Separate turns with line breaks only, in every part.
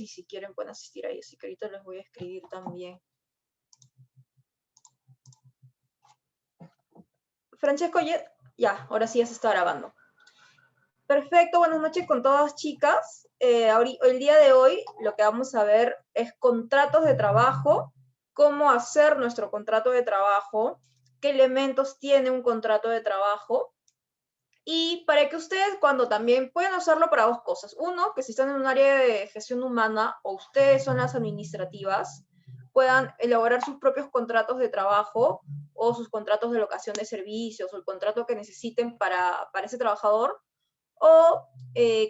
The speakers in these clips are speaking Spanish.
y si quieren pueden asistir ahí, así que ahorita les voy a escribir también. Francesco, ya, ahora sí ya se está grabando. Perfecto, buenas noches con todas chicas. El día de hoy lo que vamos a ver es contratos de trabajo, cómo hacer nuestro contrato de trabajo, qué elementos tiene un contrato de trabajo, y para que ustedes cuando también pueden hacerlo para dos cosas. Uno, que si están en un área de gestión humana o ustedes son las administrativas, puedan elaborar sus propios contratos de trabajo o sus contratos de locación de servicios o el contrato que necesiten para ese trabajador. O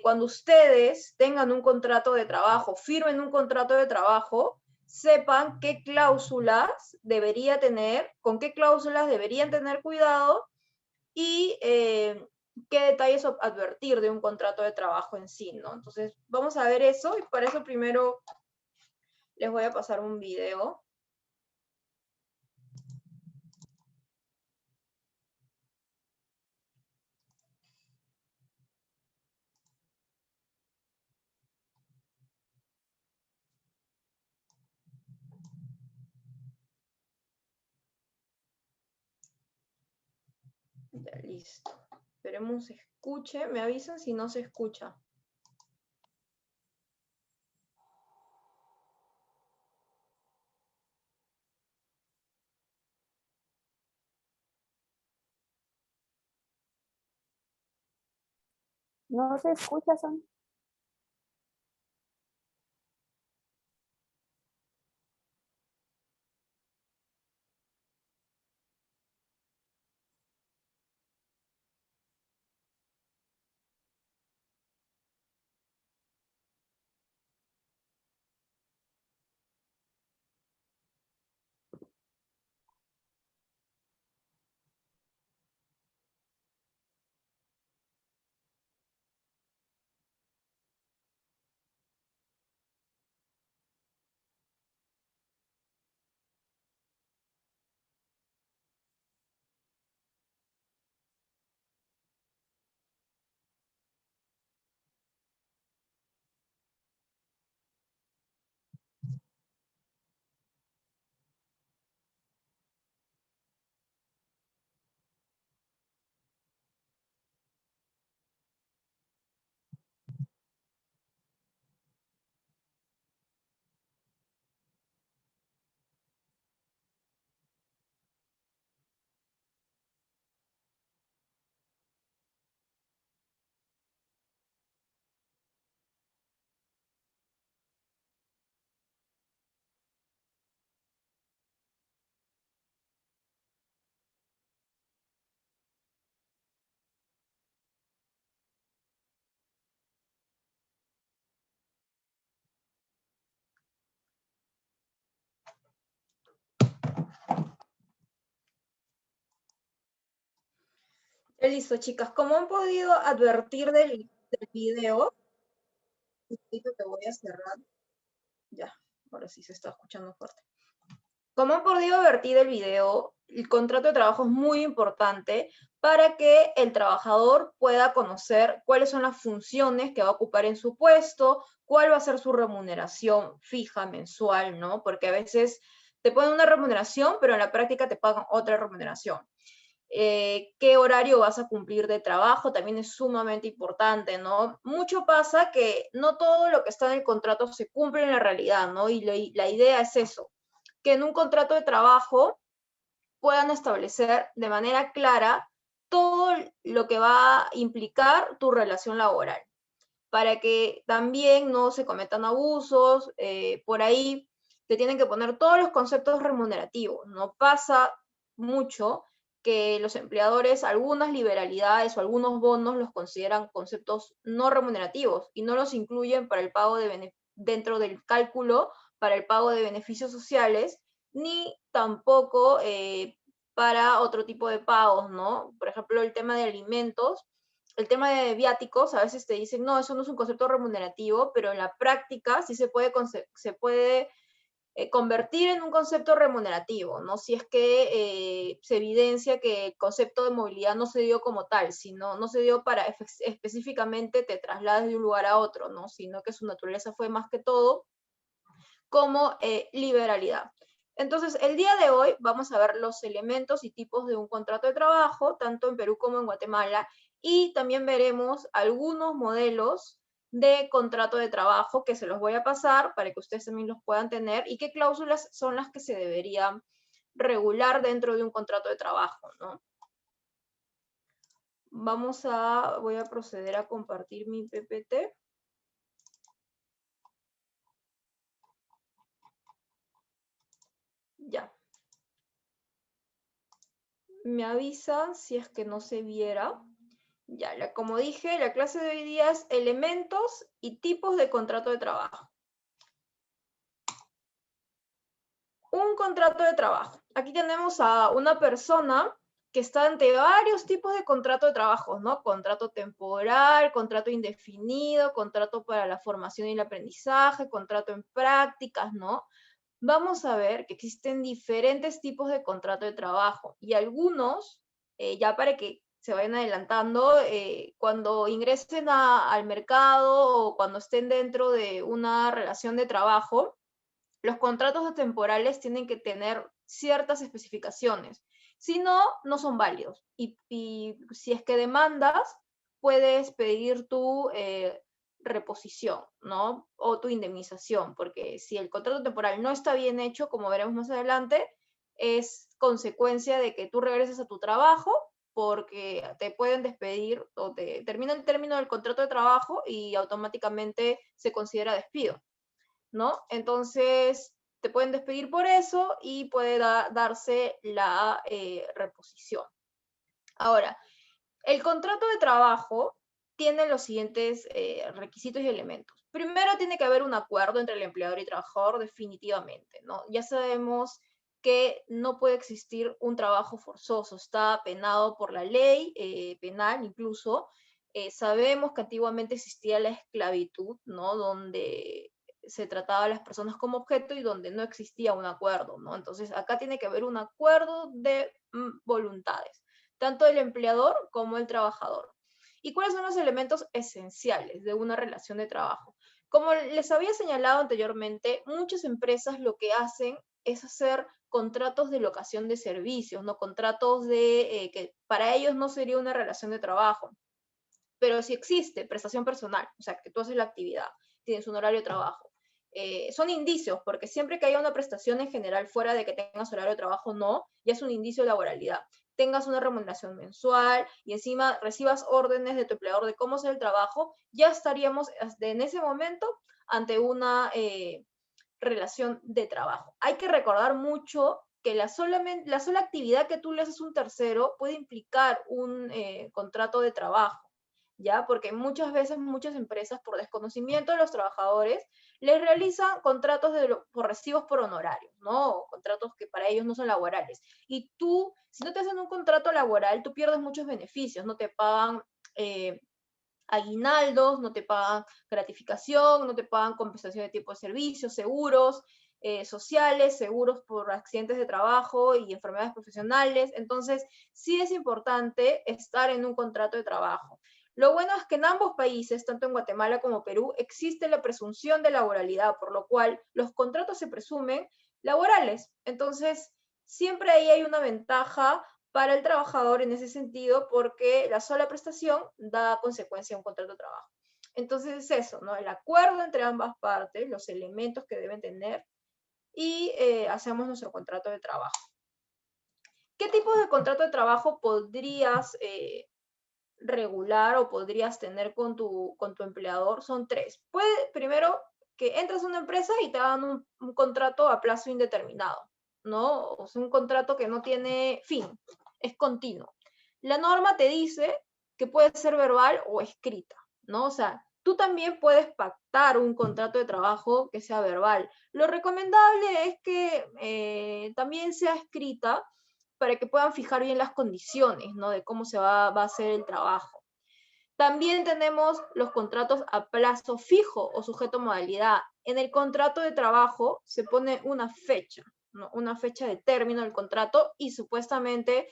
cuando ustedes tengan un contrato de trabajo, firmen un contrato de trabajo, sepan qué cláusulas debería tener, con qué cláusulas deberían tener cuidado y qué detalles advertir de un contrato de trabajo en sí, ¿no? Entonces, vamos a ver eso y para eso primero les voy a pasar un video. Ya, listo. Esperemos se escuche. Me avisan si no se escucha.
No se escucha, Son.
Ya, listo, chicas. Como han podido advertir del video, te voy a cerrar. Ya, ahora sí se está escuchando fuerte. Como han podido advertir del video, el contrato de trabajo es muy importante para que el trabajador pueda conocer cuáles son las funciones que va a ocupar en su puesto, cuál va a ser su remuneración fija mensual, ¿no? Porque a veces te ponen una remuneración, pero en la práctica te pagan otra remuneración. Qué horario vas a cumplir de trabajo también es sumamente importante, ¿no? Mucho pasa que no todo lo que está en el contrato se cumple en la realidad, ¿no? Y la idea es eso, que en un contrato de trabajo puedan establecer de manera clara todo lo que va a implicar tu relación laboral, para que también no se cometan abusos, por ahí te tienen que poner todos los conceptos remunerativos, no pasa mucho que los empleadores algunas liberalidades o algunos bonos los consideran conceptos no remunerativos y no los incluyen para el pago dentro del cálculo para el pago de beneficios sociales, ni tampoco para otro tipo de pagos, ¿no? Por ejemplo, el tema de alimentos, el tema de viáticos, a veces te dicen, no, eso no es un concepto remunerativo, pero en la práctica sí se puede convertir en un concepto remunerativo, ¿no? Si es que se evidencia que el concepto de movilidad no se dio como tal, sino no se dio para específicamente te traslades de un lugar a otro, ¿no? Sino que su naturaleza fue más que todo como liberalidad. Entonces, el día de hoy vamos a ver los elementos y tipos de un contrato de trabajo, tanto en Perú como en Guatemala, y también veremos algunos modelos de contrato de trabajo que se los voy a pasar para que ustedes también los puedan tener y qué cláusulas son las que se deberían regular dentro de un contrato de trabajo, ¿no? Voy a proceder a compartir mi PPT. Ya. Me avisan si es que no se viera. Ya, como dije, la clase de hoy día es elementos y tipos de contrato de trabajo. Un contrato de trabajo. Aquí tenemos a una persona que está ante varios tipos de contrato de trabajo, ¿no? Contrato temporal, contrato indefinido, contrato para la formación y el aprendizaje, contrato en prácticas, ¿no? Vamos a ver que existen diferentes tipos de contrato de trabajo y algunos, ya para que se vayan adelantando, cuando ingresen al mercado o cuando estén dentro de una relación de trabajo, los contratos temporales tienen que tener ciertas especificaciones. Si no, no son válidos. Y si es que demandas, puedes pedir tu reposición, ¿no? O tu indemnización, porque si el contrato temporal no está bien hecho, como veremos más adelante, es consecuencia de que tú regreses a tu trabajo porque te pueden despedir o te termina el término del contrato de trabajo y automáticamente se considera despido, ¿no? Entonces, te pueden despedir por eso y puede darse la reposición. Ahora, el contrato de trabajo tiene los siguientes requisitos y elementos. Primero, tiene que haber un acuerdo entre el empleador y trabajador definitivamente, ¿no? Ya sabemos que no puede existir un trabajo forzoso, está penado por la ley penal incluso. Sabemos que antiguamente existía la esclavitud, ¿no? Donde se trataba a las personas como objeto y donde no existía un acuerdo, ¿no? Entonces, acá tiene que haber un acuerdo de voluntades, tanto el empleador como el trabajador. ¿Y cuáles son los elementos esenciales de una relación de trabajo? Como les había señalado anteriormente, muchas empresas lo que hacen es hacer contratos de locación de servicios, ¿no? Contratos que para ellos no sería una relación de trabajo. Pero si existe prestación personal, o sea, que tú haces la actividad, tienes un horario de trabajo, son indicios, porque siempre que haya una prestación en general fuera de que tengas horario de trabajo, no, ya es un indicio de laboralidad. Tengas una remuneración mensual y encima recibas órdenes de tu empleador de cómo hacer el trabajo, ya estaríamos en ese momento ante una relación de trabajo. Hay que recordar mucho que la sola actividad que tú le haces a un tercero puede implicar un contrato de trabajo, ¿ya? Porque muchas veces muchas empresas, por desconocimiento de los trabajadores, les realizan contratos por recibos por honorarios, ¿no? O contratos que para ellos no son laborales. Y tú, si no te hacen un contrato laboral, tú pierdes muchos beneficios, no te pagan aguinaldos, no te pagan gratificación, no te pagan compensación de tipo de servicios, seguros sociales, seguros por accidentes de trabajo y enfermedades profesionales. Entonces, sí es importante estar en un contrato de trabajo. Lo bueno es que en ambos países, tanto en Guatemala como Perú, existe la presunción de laboralidad, por lo cual los contratos se presumen laborales. Entonces, siempre ahí hay una ventaja para el trabajador en ese sentido, porque la sola prestación da consecuencia a un contrato de trabajo. Entonces es eso, ¿no? El acuerdo entre ambas partes, los elementos que deben tener y hacemos nuestro contrato de trabajo. ¿Qué tipo de contrato de trabajo podrías regular o podrías tener con tu empleador? Son tres. Primero, que entras a una empresa y te dan un contrato a plazo indeterminado, ¿no? O sea, un contrato que no tiene fin, es continuo. La norma te dice que puede ser verbal o escrita, ¿no? O sea, tú también puedes pactar un contrato de trabajo que sea verbal. Lo recomendable es que también sea escrita para que puedan fijar bien las condiciones, ¿no? De cómo se va a hacer el trabajo. También tenemos los contratos a plazo fijo o sujeto a modalidad. En el contrato de trabajo se pone una fecha, ¿no? Una fecha de término del contrato y supuestamente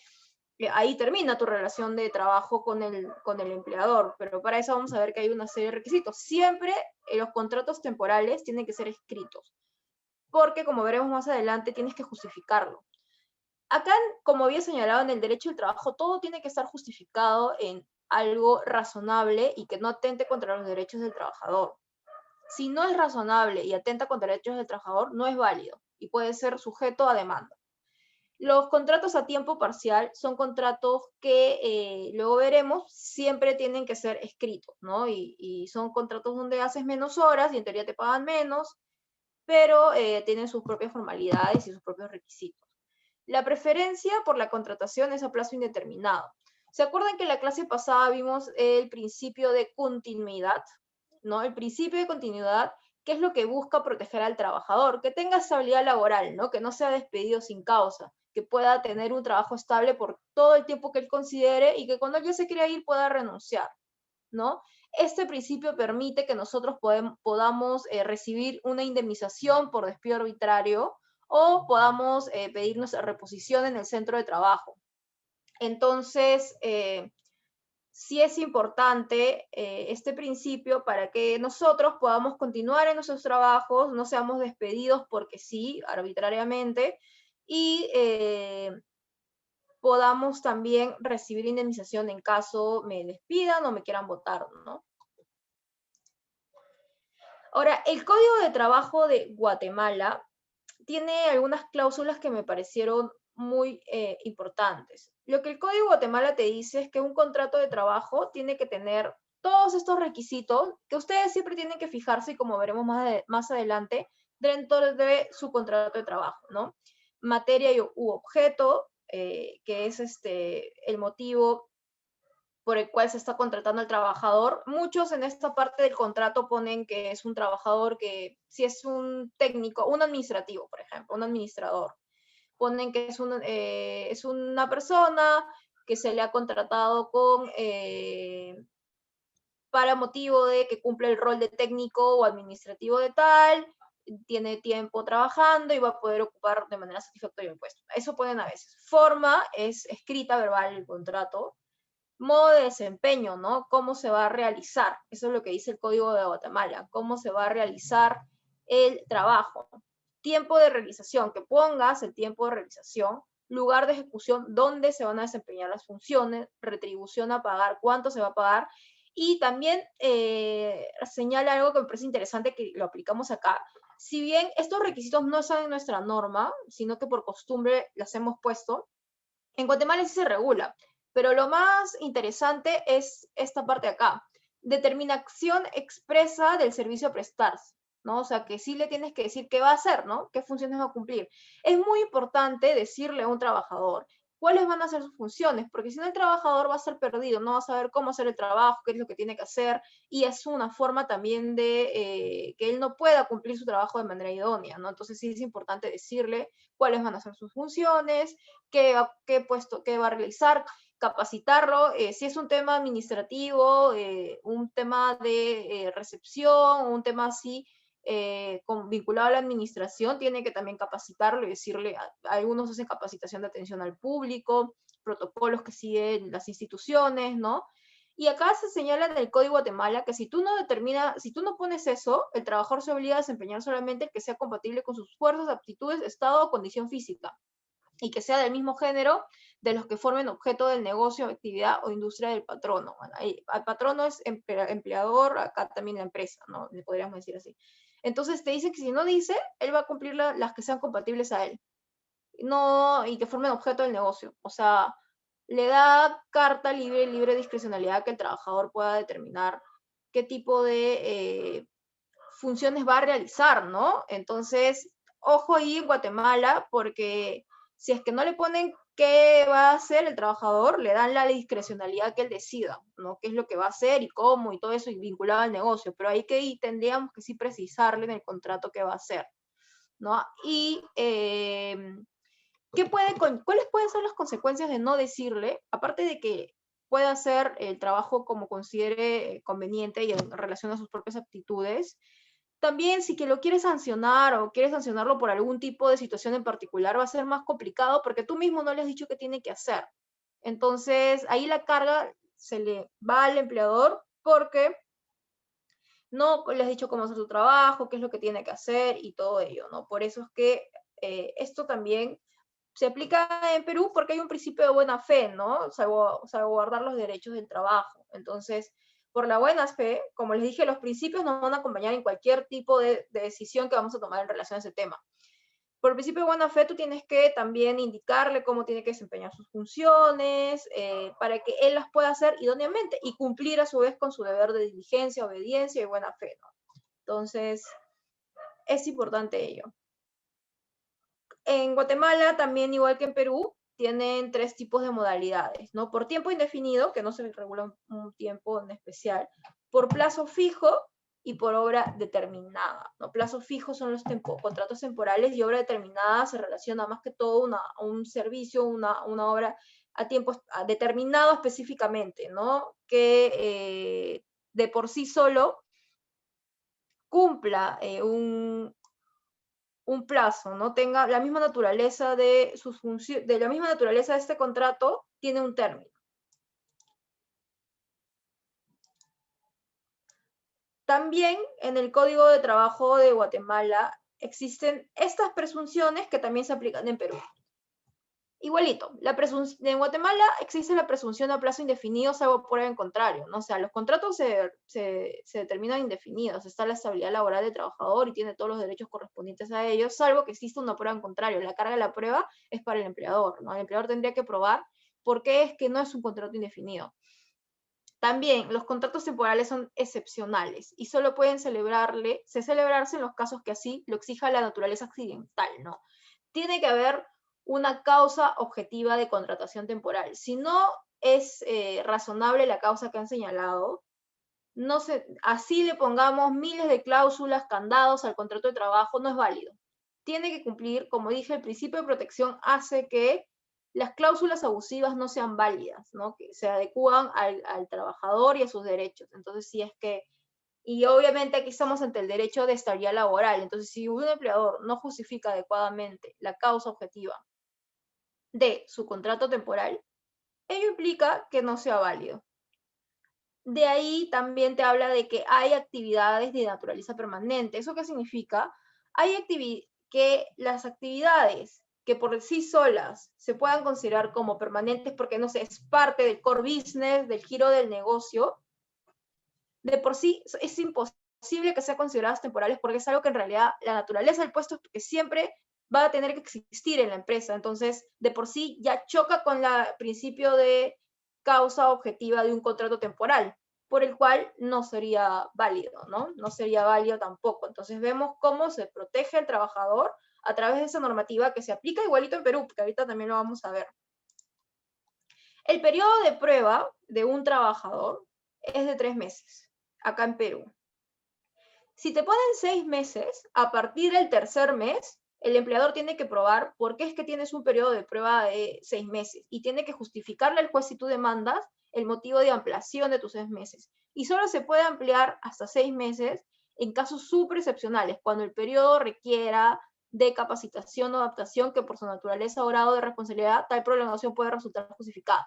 ahí termina tu relación de trabajo con el empleador, pero para eso vamos a ver que hay una serie de requisitos. Siempre los contratos temporales tienen que ser escritos, porque como veremos más adelante tienes que justificarlo. Acá, como había señalado en el derecho del trabajo, todo tiene que estar justificado en algo razonable y que no atente contra los derechos del trabajador. Si no es razonable y atenta contra los derechos del trabajador, no es válido y puede ser sujeto a demanda. Los contratos a tiempo parcial son contratos que luego veremos, siempre tienen que ser escritos, ¿no? Y son contratos donde haces menos horas y en teoría te pagan menos, pero tienen sus propias formalidades y sus propios requisitos. La preferencia por la contratación es a plazo indeterminado. ¿Se acuerdan que en la clase pasada vimos el principio de continuidad? ¿No? El principio de continuidad, que es lo que busca proteger al trabajador, que tenga estabilidad laboral, ¿no? Que no sea despedido sin causa, que pueda tener un trabajo estable por todo el tiempo que él considere y que cuando él ya se quiera ir pueda renunciar, ¿no? Este principio permite que nosotros podamos recibir una indemnización por despido arbitrario o podamos pedir nuestra reposición en el centro de trabajo. Entonces, sí es importante este principio para que nosotros podamos continuar en nuestros trabajos, no seamos despedidos porque sí, arbitrariamente, y podamos también recibir indemnización en caso me despidan o me quieran votar, ¿no? Ahora, el Código de Trabajo de Guatemala tiene algunas cláusulas que me parecieron muy importantes. Lo que el Código de Guatemala te dice es que un contrato de trabajo tiene que tener todos estos requisitos que ustedes siempre tienen que fijarse, y como veremos más adelante, dentro de su contrato de trabajo, ¿no? Materia u objeto, que es el motivo por el cual se está contratando al trabajador. Muchos en esta parte del contrato ponen que es un trabajador que, si es un técnico, un administrativo, por ejemplo, un administrador, ponen que es una persona que se le ha contratado para motivo de que cumple el rol de técnico o administrativo de tal, tiene tiempo trabajando y va a poder ocupar de manera satisfactoria el puesto. Eso ponen a veces. Forma es escrita, verbal, el contrato. Modo de desempeño, ¿no? ¿Cómo se va a realizar? Eso es lo que dice el Código de Guatemala. ¿Cómo se va a realizar el trabajo? Tiempo de realización, que pongas el tiempo de realización. Lugar de ejecución, dónde se van a desempeñar las funciones. Retribución a pagar, cuánto se va a pagar. Y también señala algo que me parece interesante que lo aplicamos acá. Si bien estos requisitos no están en nuestra norma, sino que por costumbre las hemos puesto, en Guatemala sí se regula, pero lo más interesante es esta parte de acá. Determinación expresa del servicio a prestarse, ¿no? O sea, que sí le tienes que decir qué va a hacer, ¿no? ¿Qué funciones va a cumplir? Es muy importante decirle a un trabajador cuáles van a ser sus funciones, porque si no el trabajador va a ser perdido, no va a saber cómo hacer el trabajo, qué es lo que tiene que hacer, y es una forma también de que él no pueda cumplir su trabajo de manera idónea, ¿no? Entonces sí es importante decirle cuáles van a ser sus funciones, qué puesto, qué va a realizar, capacitarlo, si es un tema administrativo, un tema de recepción, un tema así vinculado a la administración, tiene que también capacitarlo y decirle, algunos hacen capacitación de atención al público, protocolos que siguen las instituciones, ¿no? Y acá se señala en el Código Guatemala que si tú no pones eso, el trabajador se obliga a desempeñar solamente el que sea compatible con sus fuerzas, aptitudes, estado o condición física, y que sea del mismo género de los que formen objeto del negocio, actividad o industria del patrono. Bueno, ahí, al patrono es empleador, acá también la empresa, ¿no? Le podríamos decir así. Entonces te dice que si no dice, él va a cumplir las que sean compatibles a él. No, y que formen objeto del negocio. O sea, le da carta libre discrecionalidad que el trabajador pueda determinar qué tipo de funciones va a realizar, ¿no? Entonces, ojo ahí en Guatemala, porque si es que no le ponen qué va a hacer el trabajador, le dan la discrecionalidad que él decida, ¿no? Qué es lo que va a hacer y cómo y todo eso y vinculado al negocio, pero ahí tendríamos que sí precisarle en el contrato qué va a hacer, ¿no? Y ¿cuáles pueden ser las consecuencias de no decirle? Aparte de que puede hacer el trabajo como considere conveniente y en relación a sus propias aptitudes. También si que lo quieres sancionar o quieres sancionarlo por algún tipo de situación en particular va a ser más complicado porque tú mismo no le has dicho qué tiene que hacer. Entonces ahí la carga se le va al empleador porque no le has dicho cómo hacer su trabajo, qué es lo que tiene que hacer y todo ello, ¿no? Por eso es que esto también se aplica en Perú porque hay un principio de buena fe, ¿no? Salvaguardar los derechos del trabajo. Entonces, por la buena fe, como les dije, los principios nos van a acompañar en cualquier tipo de decisión que vamos a tomar en relación a ese tema. Por principio de buena fe, tú tienes que también indicarle cómo tiene que desempeñar sus funciones para que él las pueda hacer idóneamente y cumplir a su vez con su deber de diligencia, obediencia y buena fe, ¿no? Entonces, es importante ello. En Guatemala, también igual que en Perú, tienen 3 tipos de modalidades, ¿no? Por tiempo indefinido, que no se regula un tiempo en especial, por plazo fijo y por obra determinada, ¿no? Plazo fijo son los contratos temporales y obra determinada se relaciona más que todo a un servicio, una obra a tiempo determinado específicamente, ¿no? Que de por sí solo cumpla un plazo, ¿no? Tenga la misma naturaleza de sus funciones, de la misma naturaleza de este contrato, tiene un término. También en el Código de Trabajo de Guatemala existen estas presunciones que también se aplican en Perú. Igualito, en Guatemala existe la presunción a plazo indefinido salvo prueba en contrario, ¿no? O sea, los contratos se determinan indefinidos, está la estabilidad laboral del trabajador y tiene todos los derechos correspondientes a ellos, salvo que exista una prueba en contrario. La carga de la prueba es para el empleador, ¿no? El empleador tendría que probar por qué es que no es un contrato indefinido. También los contratos temporales son excepcionales y solo pueden celebrarse en los casos que así lo exija la naturaleza accidental, ¿no? Tiene que haber una causa objetiva de contratación temporal. Si no es razonable la causa que han señalado, no así le pongamos miles de cláusulas, candados al contrato de trabajo, no es válido. Tiene que cumplir, como dije, el principio de protección hace que las cláusulas abusivas no sean válidas, ¿no? Que se adecúan al trabajador y a sus derechos. Entonces, si es que, y obviamente aquí estamos ante el derecho de estabilidad laboral, entonces si un empleador no justifica adecuadamente la causa objetiva de su contrato temporal, ello implica que no sea válido. De ahí también te habla de que hay actividades de naturaleza permanente. ¿Eso qué significa? Hay que las actividades que por sí solas se puedan considerar como permanentes porque, no sé, es parte del core business, del giro del negocio, de por sí es imposible que sean consideradas temporales porque es algo que en realidad la naturaleza del puesto es que siempre va a tener que existir en la empresa. Entonces, de por sí ya choca con el principio de causa objetiva de un contrato temporal, por el cual no sería válido, ¿no? No sería válido tampoco. Entonces, vemos cómo se protege al trabajador a través de esa normativa que se aplica igualito en Perú, que ahorita también lo vamos a ver. El periodo de prueba de un trabajador es de 3 meses, acá en Perú. Si te ponen 6 meses, a partir del tercer mes, el empleador tiene que probar por qué es que tienes un periodo de prueba de 6 meses y tiene que justificarle al juez si tú demandas el motivo de ampliación de tus 6 meses. Y solo se puede ampliar hasta 6 meses en casos súper excepcionales, cuando el periodo requiera de capacitación o adaptación que por su naturaleza o grado de responsabilidad, tal prolongación puede resultar justificada.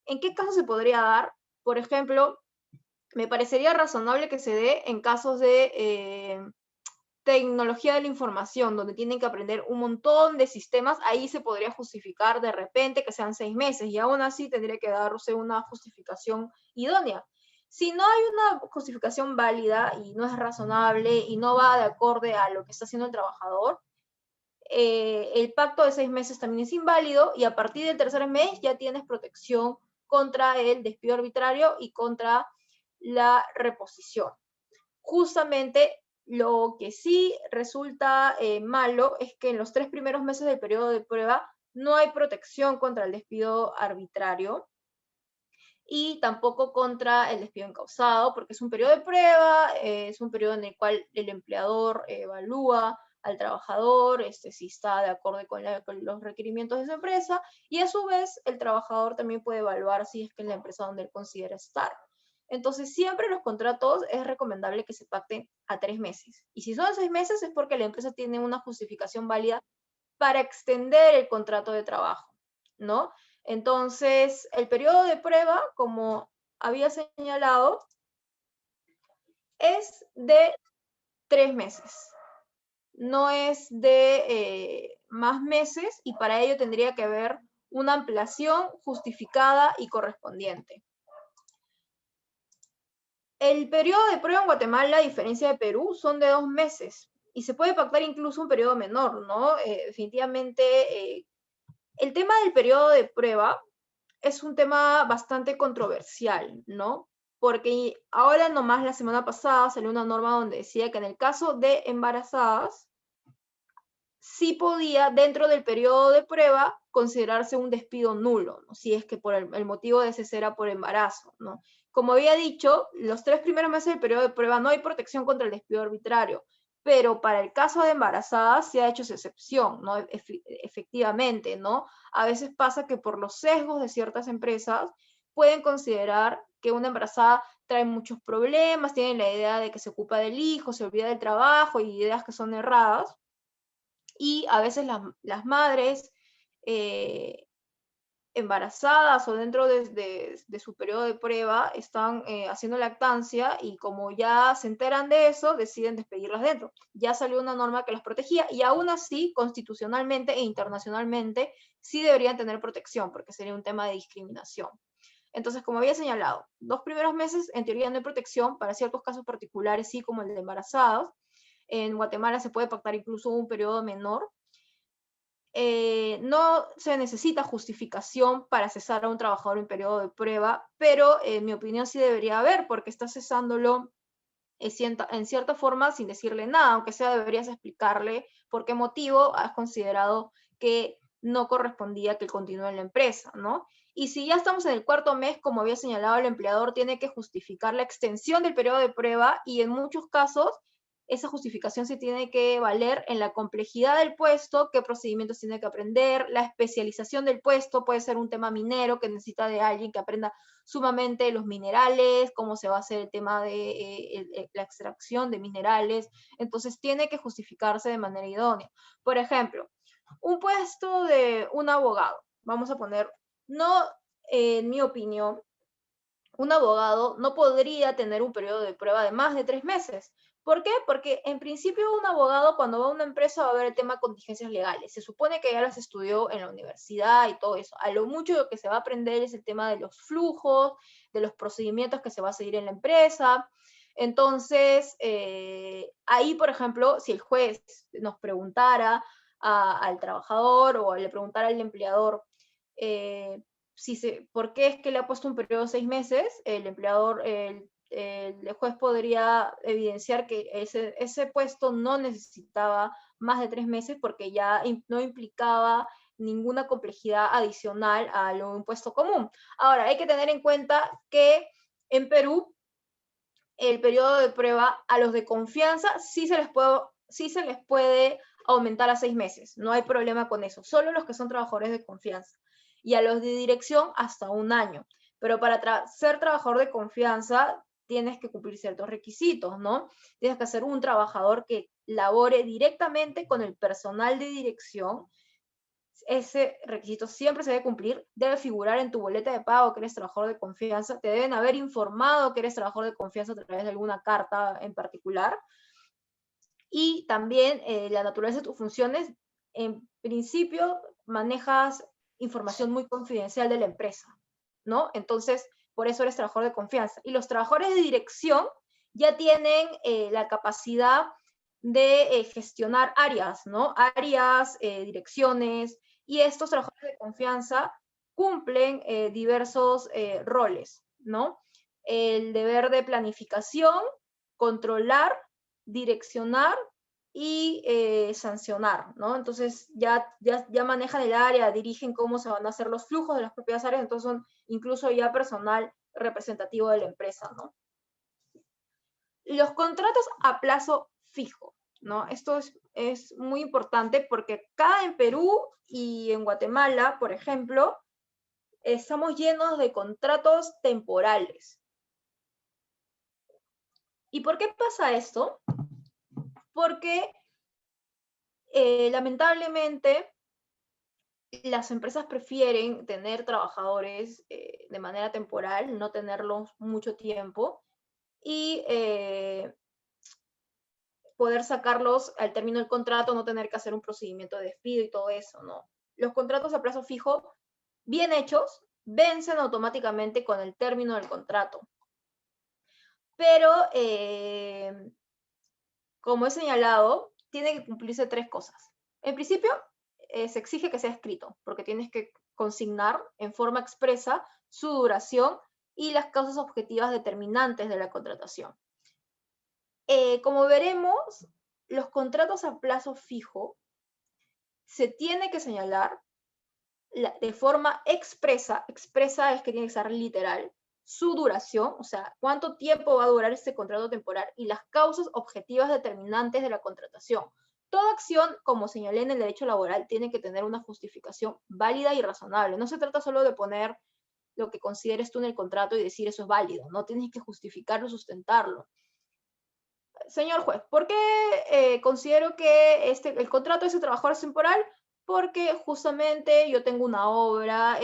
¿En qué caso se podría dar? Por ejemplo, me parecería razonable que se dé en casos de tecnología de la información, donde tienen que aprender un montón de sistemas, ahí se podría justificar de repente que sean 6 meses y aún así tendría que darse una justificación idónea. Si no hay una justificación válida y no es razonable y no va de acorde a lo que está haciendo el trabajador, el pacto de 6 meses también es inválido y a partir del tercer mes ya tienes protección contra el despido arbitrario y contra la reposición. Justamente lo que sí resulta malo es que en los 3 primeros meses del periodo de prueba no hay protección contra el despido arbitrario y tampoco contra el despido encausado, porque es un periodo de prueba, es un periodo en el cual el empleador evalúa al trabajador, si está de acuerdo con los requerimientos de su empresa, y a su vez el trabajador también puede evaluar si es que es la empresa donde él considera estar. Entonces, siempre los contratos es recomendable que se pacten a 3 meses. Y si son 6 meses es porque la empresa tiene una justificación válida para extender el contrato de trabajo, ¿no? Entonces, el periodo de prueba, como había señalado, es de 3 meses. No es de más meses, y para ello tendría que haber una ampliación justificada y correspondiente. El periodo de prueba en Guatemala, a diferencia de Perú, son de 2 meses y se puede pactar incluso un periodo menor, ¿no? Definitivamente, el tema del periodo de prueba es un tema bastante controversial, ¿no? Porque ahora nomás la semana pasada salió una norma donde decía que en el caso de embarazadas, sí podía, dentro del periodo de prueba, considerarse un despido nulo, ¿no? Si es que por el motivo de ese era por embarazo, ¿no? Como había dicho, los 3 primeros meses del periodo de prueba no hay protección contra el despido arbitrario, pero para el caso de embarazadas se ha hecho esa excepción, ¿no? Efectivamente, ¿no? A veces pasa que por los sesgos de ciertas empresas pueden considerar que una embarazada trae muchos problemas, tienen la idea de que se ocupa del hijo, se olvida del trabajo y ideas que son erradas. Y a veces las madres embarazadas o dentro de su periodo de prueba están haciendo lactancia, y como ya se enteran de eso, deciden despedirlas dentro. Ya salió una norma que las protegía, y aún así, constitucionalmente e internacionalmente, sí deberían tener protección, porque sería un tema de discriminación. Entonces, como había señalado, 2 primeros meses en teoría no hay protección, para ciertos casos particulares sí, como el de embarazados. En Guatemala se puede pactar incluso un periodo menor. No se necesita justificación para cesar a un trabajador en periodo de prueba, pero en mi opinión sí debería haber, porque está cesándolo en cierta forma sin decirle nada, aunque sea deberías explicarle por qué motivo has considerado que no correspondía que él continúe en la empresa, ¿no? Y si ya estamos en el 4.º mes, como había señalado, el empleador tiene que justificar la extensión del periodo de prueba, y en muchos casos esa justificación se tiene que valer en la complejidad del puesto, qué procedimientos tiene que aprender, la especialización del puesto. Puede ser un tema minero que necesita de alguien que aprenda sumamente los minerales, cómo se va a hacer el tema de la extracción de minerales. Entonces tiene que justificarse de manera idónea. Por ejemplo, un puesto de un abogado, vamos a poner, no, en mi opinión, un abogado no podría tener un periodo de prueba de más de 3 meses. ¿Por qué? Porque en principio un abogado, cuando va a una empresa, va a ver el tema de contingencias legales. Se supone que ya las estudió en la universidad y todo eso. A lo mucho lo que se va a aprender es el tema de los flujos, de los procedimientos que se va a seguir en la empresa. Entonces, ahí, por ejemplo, si el juez nos preguntara al trabajador o le preguntara al empleador, ¿por qué es que le ha puesto un periodo de 6 meses? El empleador, el juez podría evidenciar que ese puesto no necesitaba más de 3 meses, porque ya no implicaba ninguna complejidad adicional a un puesto común. Ahora, hay que tener en cuenta que en Perú el periodo de prueba a los de confianza sí se les puede aumentar a 6 meses. No hay problema con eso. Solo los que son trabajadores de confianza. Y a los de dirección hasta 1 año. Pero para ser trabajador de confianza tienes que cumplir ciertos requisitos, ¿no? Tienes que ser un trabajador que labore directamente con el personal de dirección. Ese requisito siempre se debe cumplir, debe figurar en tu boleta de pago que eres trabajador de confianza, te deben haber informado que eres trabajador de confianza a través de alguna carta en particular, y también la naturaleza de tus funciones. En principio manejas información muy confidencial de la empresa, ¿no? Entonces, por eso eres trabajador de confianza. Y los trabajadores de dirección ya tienen la capacidad de gestionar áreas, ¿no? Áreas, direcciones, y estos trabajadores de confianza cumplen diversos roles, ¿no? El deber de planificación, controlar, direccionar y sancionar, ¿no? Entonces ya manejan el área, dirigen cómo se van a hacer los flujos de las propias áreas, entonces son incluso ya personal representativo de la empresa, ¿no? Los contratos a plazo fijo, ¿no? Esto es es muy importante porque acá en Perú y en Guatemala, por ejemplo, estamos llenos de contratos temporales. ¿Y por qué pasa esto? Porque lamentablemente las empresas prefieren tener trabajadores de manera temporal, no tenerlos mucho tiempo y poder sacarlos al término del contrato, no tener que hacer un procedimiento de despido y todo eso, ¿no? Los contratos a plazo fijo, bien hechos, vencen automáticamente con el término del contrato. Pero, como he señalado, tiene que cumplirse 3 cosas. En principio, se exige que sea escrito, porque tienes que consignar en forma expresa su duración y las causas objetivas determinantes de la contratación. Como veremos, los contratos a plazo fijo se tiene que señalar de forma expresa es que tiene que ser literal, su duración, o sea, cuánto tiempo va a durar este contrato temporal y las causas objetivas determinantes de la contratación. Toda acción, como señalé en el derecho laboral, tiene que tener una justificación válida y razonable. No se trata solo de poner lo que consideres tú en el contrato y decir eso es válido, no tienes que justificarlo, sustentarlo. Señor juez, ¿por qué considero que el contrato de ese trabajador es temporal? Porque justamente yo tengo una obra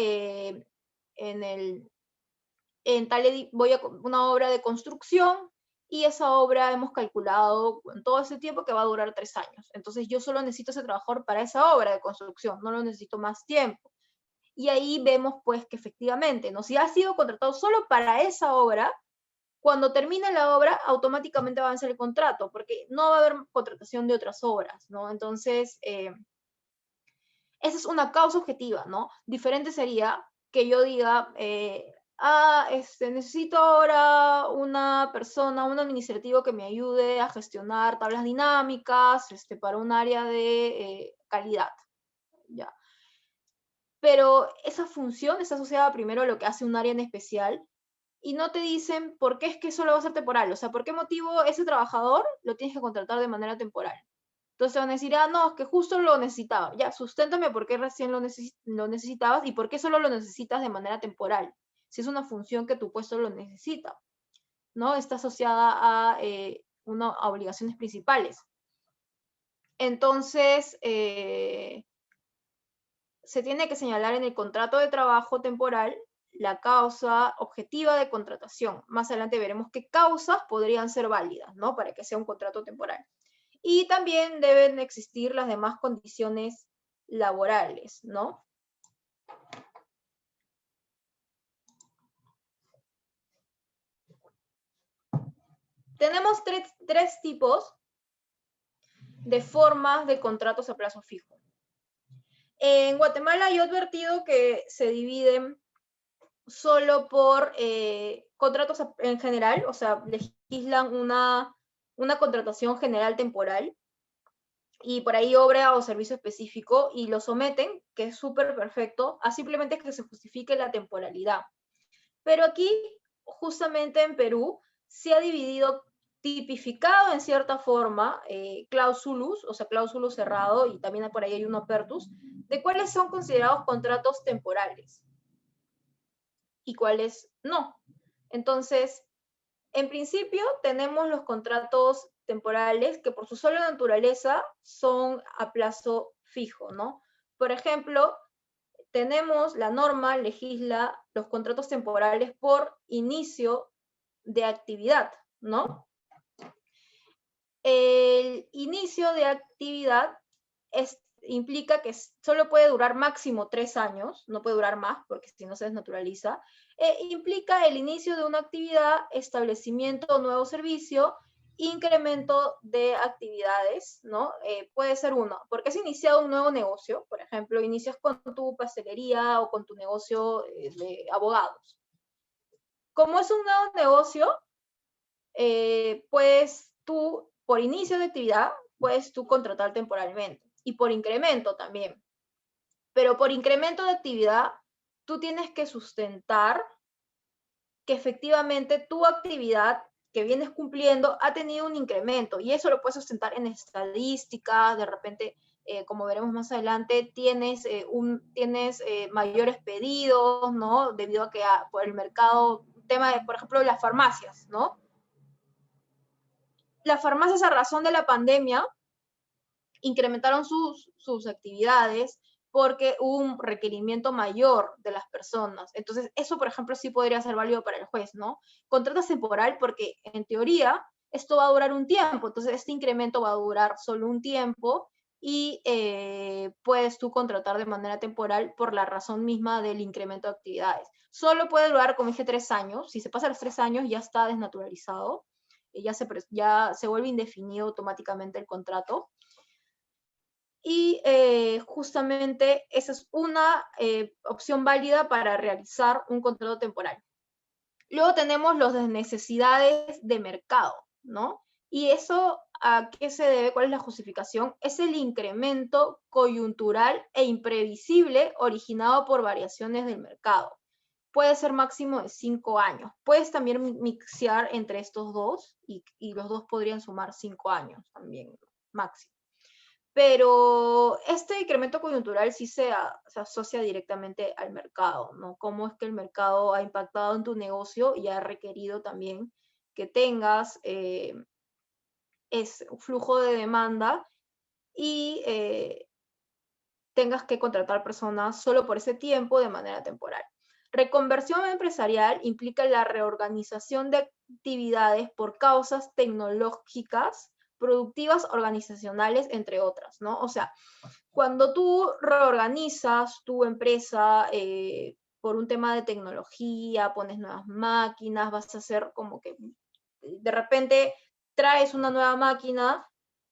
voy a una obra de construcción y esa obra hemos calculado en todo ese tiempo que va a durar 3 años. Entonces yo solo necesito ese trabajador para esa obra de construcción, no lo necesito más tiempo. Y ahí vemos pues que efectivamente, ¿no? Si ha sido contratado solo para esa obra, cuando termine la obra, automáticamente va a vencer el contrato, porque no va a haber contratación de otras obras, ¿no? Entonces, esa es una causa objetiva, ¿no? Diferente sería que yo diga, necesito ahora una persona, un administrativo que me ayude a gestionar tablas dinámicas para un área de calidad, ¿ya? Pero esa función está asociada primero a lo que hace un área en especial y no te dicen por qué es que solo va a ser temporal, o sea, por qué motivo ese trabajador lo tienes que contratar de manera temporal. Entonces van a decir, no, es que justo lo necesitaba. Ya, susténtame por qué recién lo necesitabas y por qué solo lo necesitas de manera temporal, si es una función que tu puesto lo necesita, ¿no? Está asociada a obligaciones principales. Entonces, se tiene que señalar en el contrato de trabajo temporal la causa objetiva de contratación. Más adelante veremos qué causas podrían ser válidas, ¿no? Para que sea un contrato temporal. Y también deben existir las demás condiciones laborales, ¿no? Tenemos tres tipos de formas de contratos a plazo fijo. En Guatemala yo he advertido que se dividen solo por contratos en general, o sea, legislan una contratación general temporal y por ahí obra o servicio específico y lo someten, que es súper perfecto, a simplemente que se justifique la temporalidad. Pero aquí, justamente en Perú, se ha dividido, tipificado en cierta forma, clausulus, o sea, clausulus cerrado, y también por ahí hay un apertus, de cuáles son considerados contratos temporales y cuáles no. Entonces, en principio, tenemos los contratos temporales que por su sola naturaleza son a plazo fijo, ¿no? Por ejemplo, tenemos la norma, legisla los contratos temporales por inicio de actividad, ¿no? El inicio de actividad implica que solo puede durar máximo 3 años, no puede durar más porque si no se desnaturaliza, implica el inicio de una actividad, establecimiento o nuevo servicio, incremento de actividades, ¿no? Puede ser uno, porque has iniciado un nuevo negocio, por ejemplo, inicias con tu pastelería o con tu negocio de abogados. Como es un nuevo negocio, pues tú, por inicio de actividad, puedes tú contratar temporalmente y por incremento también. Pero por incremento de actividad, tú tienes que sustentar que efectivamente tu actividad que vienes cumpliendo ha tenido un incremento y eso lo puedes sustentar en estadísticas, de repente, como veremos más adelante, tienes mayores pedidos, ¿no? Debido a que por el mercado, tema de, por ejemplo, las farmacias, ¿no? Las farmacias a razón de la pandemia incrementaron sus actividades porque hubo un requerimiento mayor de las personas. Entonces, eso, por ejemplo, sí podría ser válido para el juez, ¿no? Contratas temporal porque, en teoría, esto va a durar un tiempo, entonces este incremento va a durar solo un tiempo y puedes tú contratar de manera temporal por la razón misma del incremento de actividades. Solo puede durar, como dije, 3 años. Si se pasa los 3 años, ya está desnaturalizado, ya se vuelve indefinido automáticamente el contrato. Y justamente esa es una opción válida para realizar un contrato temporal. Luego tenemos los de necesidades de mercado, ¿no? Y eso, ¿a qué se debe? ¿Cuál es la justificación? Es el incremento coyuntural e imprevisible originado por variaciones del mercado. Puede ser máximo de 5 años. Puedes también mixear entre estos dos y los dos podrían sumar 5 años también, máximo. Pero este incremento coyuntural sí se asocia directamente al mercado, ¿no? Cómo es que el mercado ha impactado en tu negocio y ha requerido también que tengas ese flujo de demanda y tengas que contratar personas solo por ese tiempo de manera temporal. Reconversión empresarial implica la reorganización de actividades por causas tecnológicas, productivas, organizacionales, entre otras, ¿no? O sea, cuando tú reorganizas tu empresa por un tema de tecnología, pones nuevas máquinas, vas a hacer como que de repente traes una nueva máquina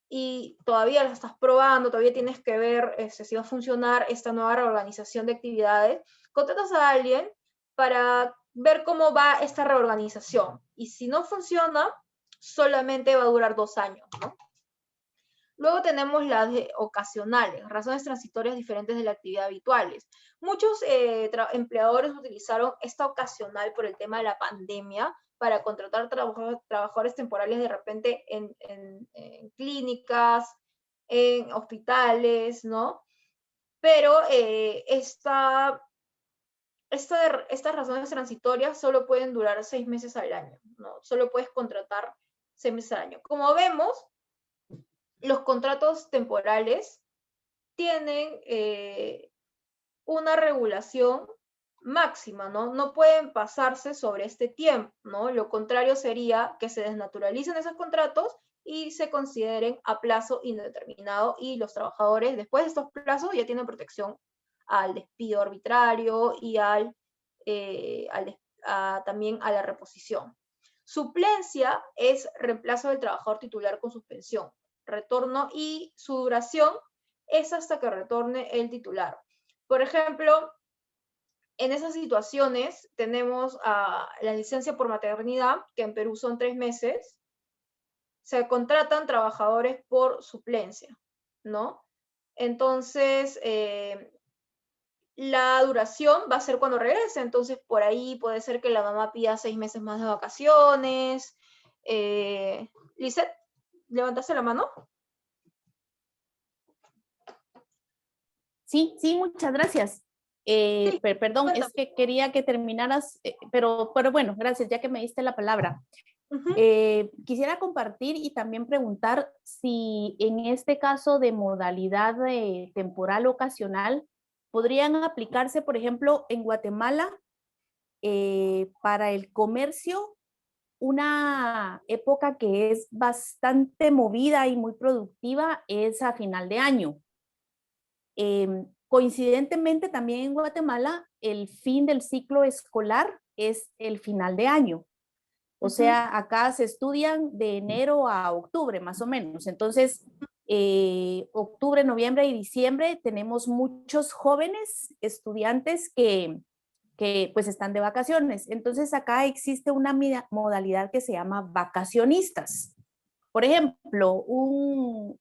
y todavía la estás probando, todavía tienes que ver si va a funcionar esta nueva reorganización de actividades, contratas a alguien para ver cómo va esta reorganización. Y si no funciona, solamente va a durar 2 años, ¿no? Luego tenemos las ocasionales, razones transitorias diferentes de la actividad habituales. Muchos empleadores utilizaron esta ocasional por el tema de la pandemia para contratar trabajadores temporales de repente en clínicas, en hospitales, ¿no? Pero estas razones transitorias solo pueden durar 6 meses al año, ¿no? Solo puedes contratar 6 meses al año. Como vemos, los contratos temporales tienen una regulación máxima, ¿no? No pueden pasarse sobre este tiempo, ¿no? Lo contrario sería que se desnaturalicen esos contratos y se consideren a plazo indeterminado y los trabajadores después de estos plazos ya tienen protección al despido arbitrario y también a la reposición. Suplencia es reemplazo del trabajador titular con suspensión, retorno y su duración es hasta que retorne el titular. Por ejemplo, en esas situaciones tenemos la licencia por maternidad, que en Perú son 3 meses, se contratan trabajadores por suplencia, ¿no? Entonces, la duración va a ser cuando regrese, entonces por ahí puede ser que la mamá pida 6 meses más de vacaciones. Lizeth, ¿levantaste la mano?
Sí, sí, muchas gracias.
Sí,
Perdón,
cuéntame.
es que quería que terminaras, pero bueno, gracias, ya que me diste la palabra.
Ujú.
Quisiera compartir y también preguntar si en este caso de modalidad temporal ocasional podrían aplicarse, por ejemplo, en Guatemala para el comercio, una época que es bastante movida y muy productiva es a final de año. Coincidentemente, también en Guatemala, el fin del ciclo escolar es el final de año. O sea, acá se estudian de enero a octubre, más o menos. Entonces, octubre, noviembre y diciembre tenemos muchos jóvenes estudiantes que pues están de vacaciones. Entonces, acá existe una modalidad que se llama vacacionistas. Por ejemplo, un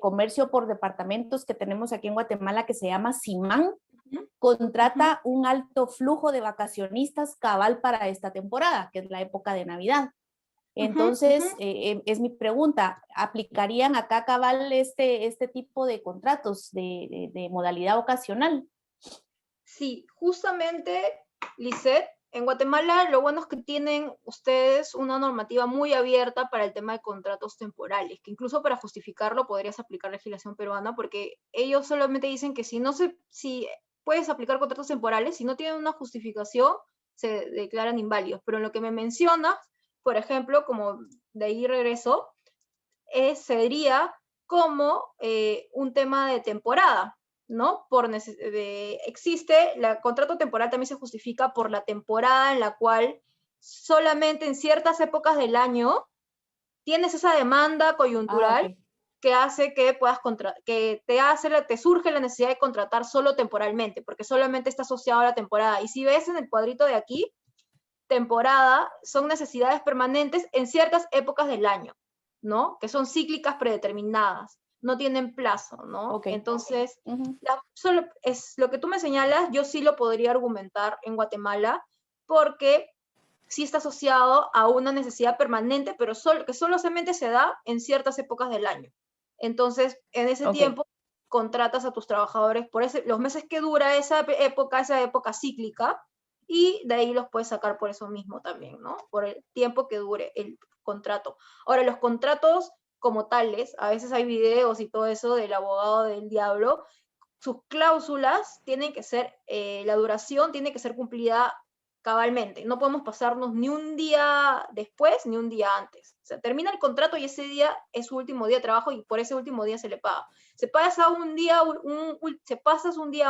comercio por departamentos que tenemos aquí en Guatemala que se llama Simán, contrata un alto flujo de vacacionistas cabal para esta temporada, que es la época de Navidad. Entonces, es mi pregunta, ¿aplicarían acá cabal este tipo de contratos de modalidad ocasional?
Sí, justamente, Lisette, en Guatemala lo bueno es que tienen ustedes una normativa muy abierta para el tema de contratos temporales, que incluso para justificarlo podrías aplicar legislación peruana, porque ellos solamente dicen que si puedes aplicar contratos temporales, si no tienen una justificación, se declaran inválidos. Pero en lo que me mencionas, por ejemplo, como de ahí regreso, sería como un tema de temporada, ¿no? El contrato temporal también se justifica por la temporada en la cual solamente en ciertas épocas del año tienes esa demanda coyuntural que hace que puedas te surge la necesidad de contratar solo temporalmente, porque solamente está asociado a la temporada. Y si ves en el cuadrito de aquí, temporada son necesidades permanentes en ciertas épocas del año, ¿no? Que son cíclicas predeterminadas, no tienen plazo, ¿no? Entonces, solo es lo que tú me señalas, yo sí lo podría argumentar en Guatemala, porque sí está asociado a una necesidad permanente, pero que solamente se da en ciertas épocas del año. Entonces, en ese tiempo, contratas a tus trabajadores por los meses que dura esa época cíclica, y de ahí los puedes sacar por eso mismo también, ¿no? Por el tiempo que dure el contrato. Ahora, los contratos como tales, a veces hay videos y todo eso del abogado del diablo, sus cláusulas tienen que ser, la duración tiene que ser cumplida cabalmente. No podemos pasarnos ni un día después ni un día antes. O sea, termina el contrato y ese día es su último día de trabajo y por ese último día se le paga. Se pasas un día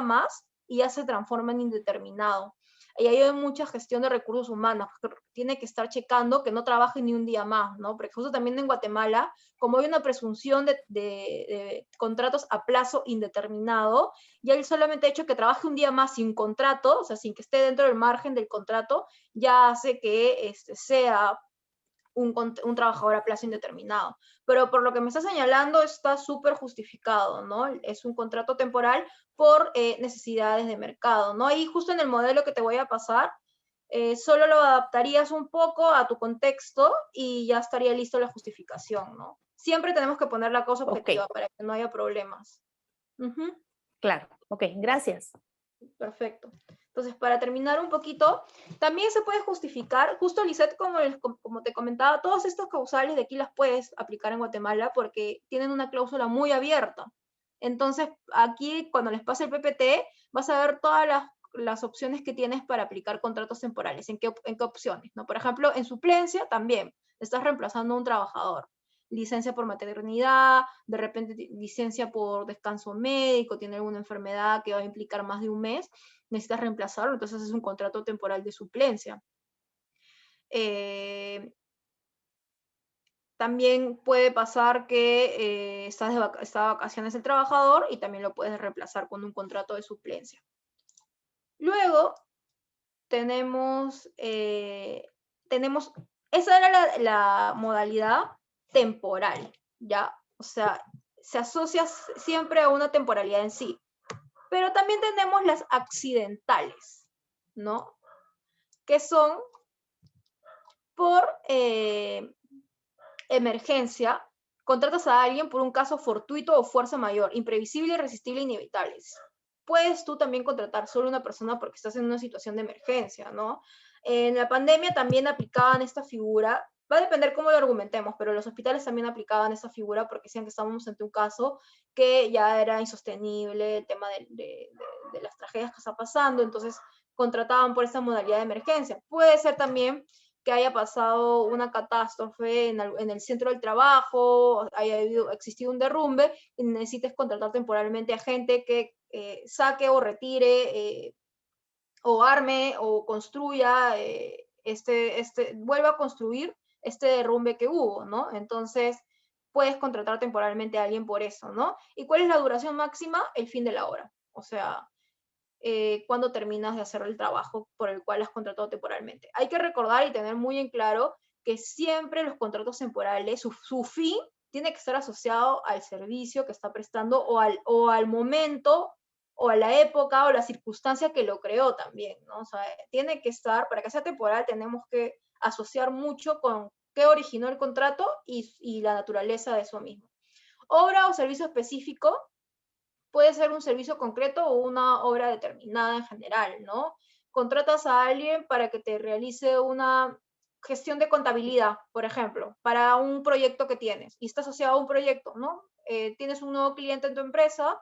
más y ya se transforma en indeterminado. Y ahí hay mucha gestión de recursos humanos, que tiene que estar checando que no trabaje ni un día más, ¿no? Porque justo también en Guatemala, como hay una presunción de contratos a plazo indeterminado, y él solamente ha hecho que trabaje un día más sin contrato, o sea, sin que esté dentro del margen del contrato, ya hace que sea un trabajador a plazo indeterminado. Pero por lo que me está señalando está súper justificado, ¿no? Es un contrato temporal por necesidades de mercado, ¿no? Ahí justo en el modelo que te voy a pasar, solo lo adaptarías un poco a tu contexto y ya estaría listo la justificación, ¿no? Siempre tenemos que poner la cosa objetiva para que no haya problemas.
Claro, gracias.
Perfecto. Entonces, para terminar un poquito, también se puede justificar, justo Lisette, como te comentaba, todos estos causales de aquí las puedes aplicar en Guatemala porque tienen una cláusula muy abierta. Entonces, aquí cuando les pase el PPT, vas a ver todas las opciones que tienes para aplicar contratos temporales. ¿En qué opciones? ¿No? Por ejemplo, en suplencia también, estás reemplazando a un trabajador. Licencia por maternidad, de repente licencia por descanso médico, tiene alguna enfermedad que va a implicar más de un mes, necesitas reemplazarlo, entonces es un contrato temporal de suplencia. También puede pasar que está de vacaciones el trabajador y también lo puedes reemplazar con un contrato de suplencia. Luego tenemos esa era la modalidad temporal, ¿ya? O sea, se asocia siempre a una temporalidad en sí. Pero también tenemos las accidentales, ¿no? Que son por emergencia, contratas a alguien por un caso fortuito o fuerza mayor, imprevisible, irresistible e inevitable. Puedes tú también contratar solo a una persona porque estás en una situación de emergencia, ¿no? En la pandemia también aplicaban esta figura, va a depender cómo lo argumentemos, pero los hospitales también aplicaban esta figura porque decían que estábamos ante un caso que ya era insostenible, el tema de las tragedias que está pasando, entonces contrataban por esta modalidad de emergencia. Puede ser también que haya pasado una catástrofe en el centro del trabajo, haya existido un derrumbe y necesites contratar temporalmente a gente que saque o retire o arme o construya, vuelva a construir este derrumbe que hubo, ¿no? Entonces, puedes contratar temporalmente a alguien por eso, ¿no? ¿Y cuál es la duración máxima? El fin de la obra. O sea, cuando terminas de hacer el trabajo por el cual has contratado temporalmente. Hay que recordar y tener muy en claro que siempre los contratos temporales, su fin tiene que estar asociado al servicio que está prestando o al momento o a la época o la circunstancia que lo creó también, ¿no? O sea, tiene que estar, para que sea temporal, tenemos que asociar mucho con qué originó el contrato y la naturaleza de eso mismo. Obra o servicio específico puede ser un servicio concreto o una obra determinada en general, ¿no? Contratas a alguien para que te realice una gestión de contabilidad, por ejemplo, para un proyecto que tienes y está asociado a un proyecto, ¿no? Tienes un nuevo cliente en tu empresa,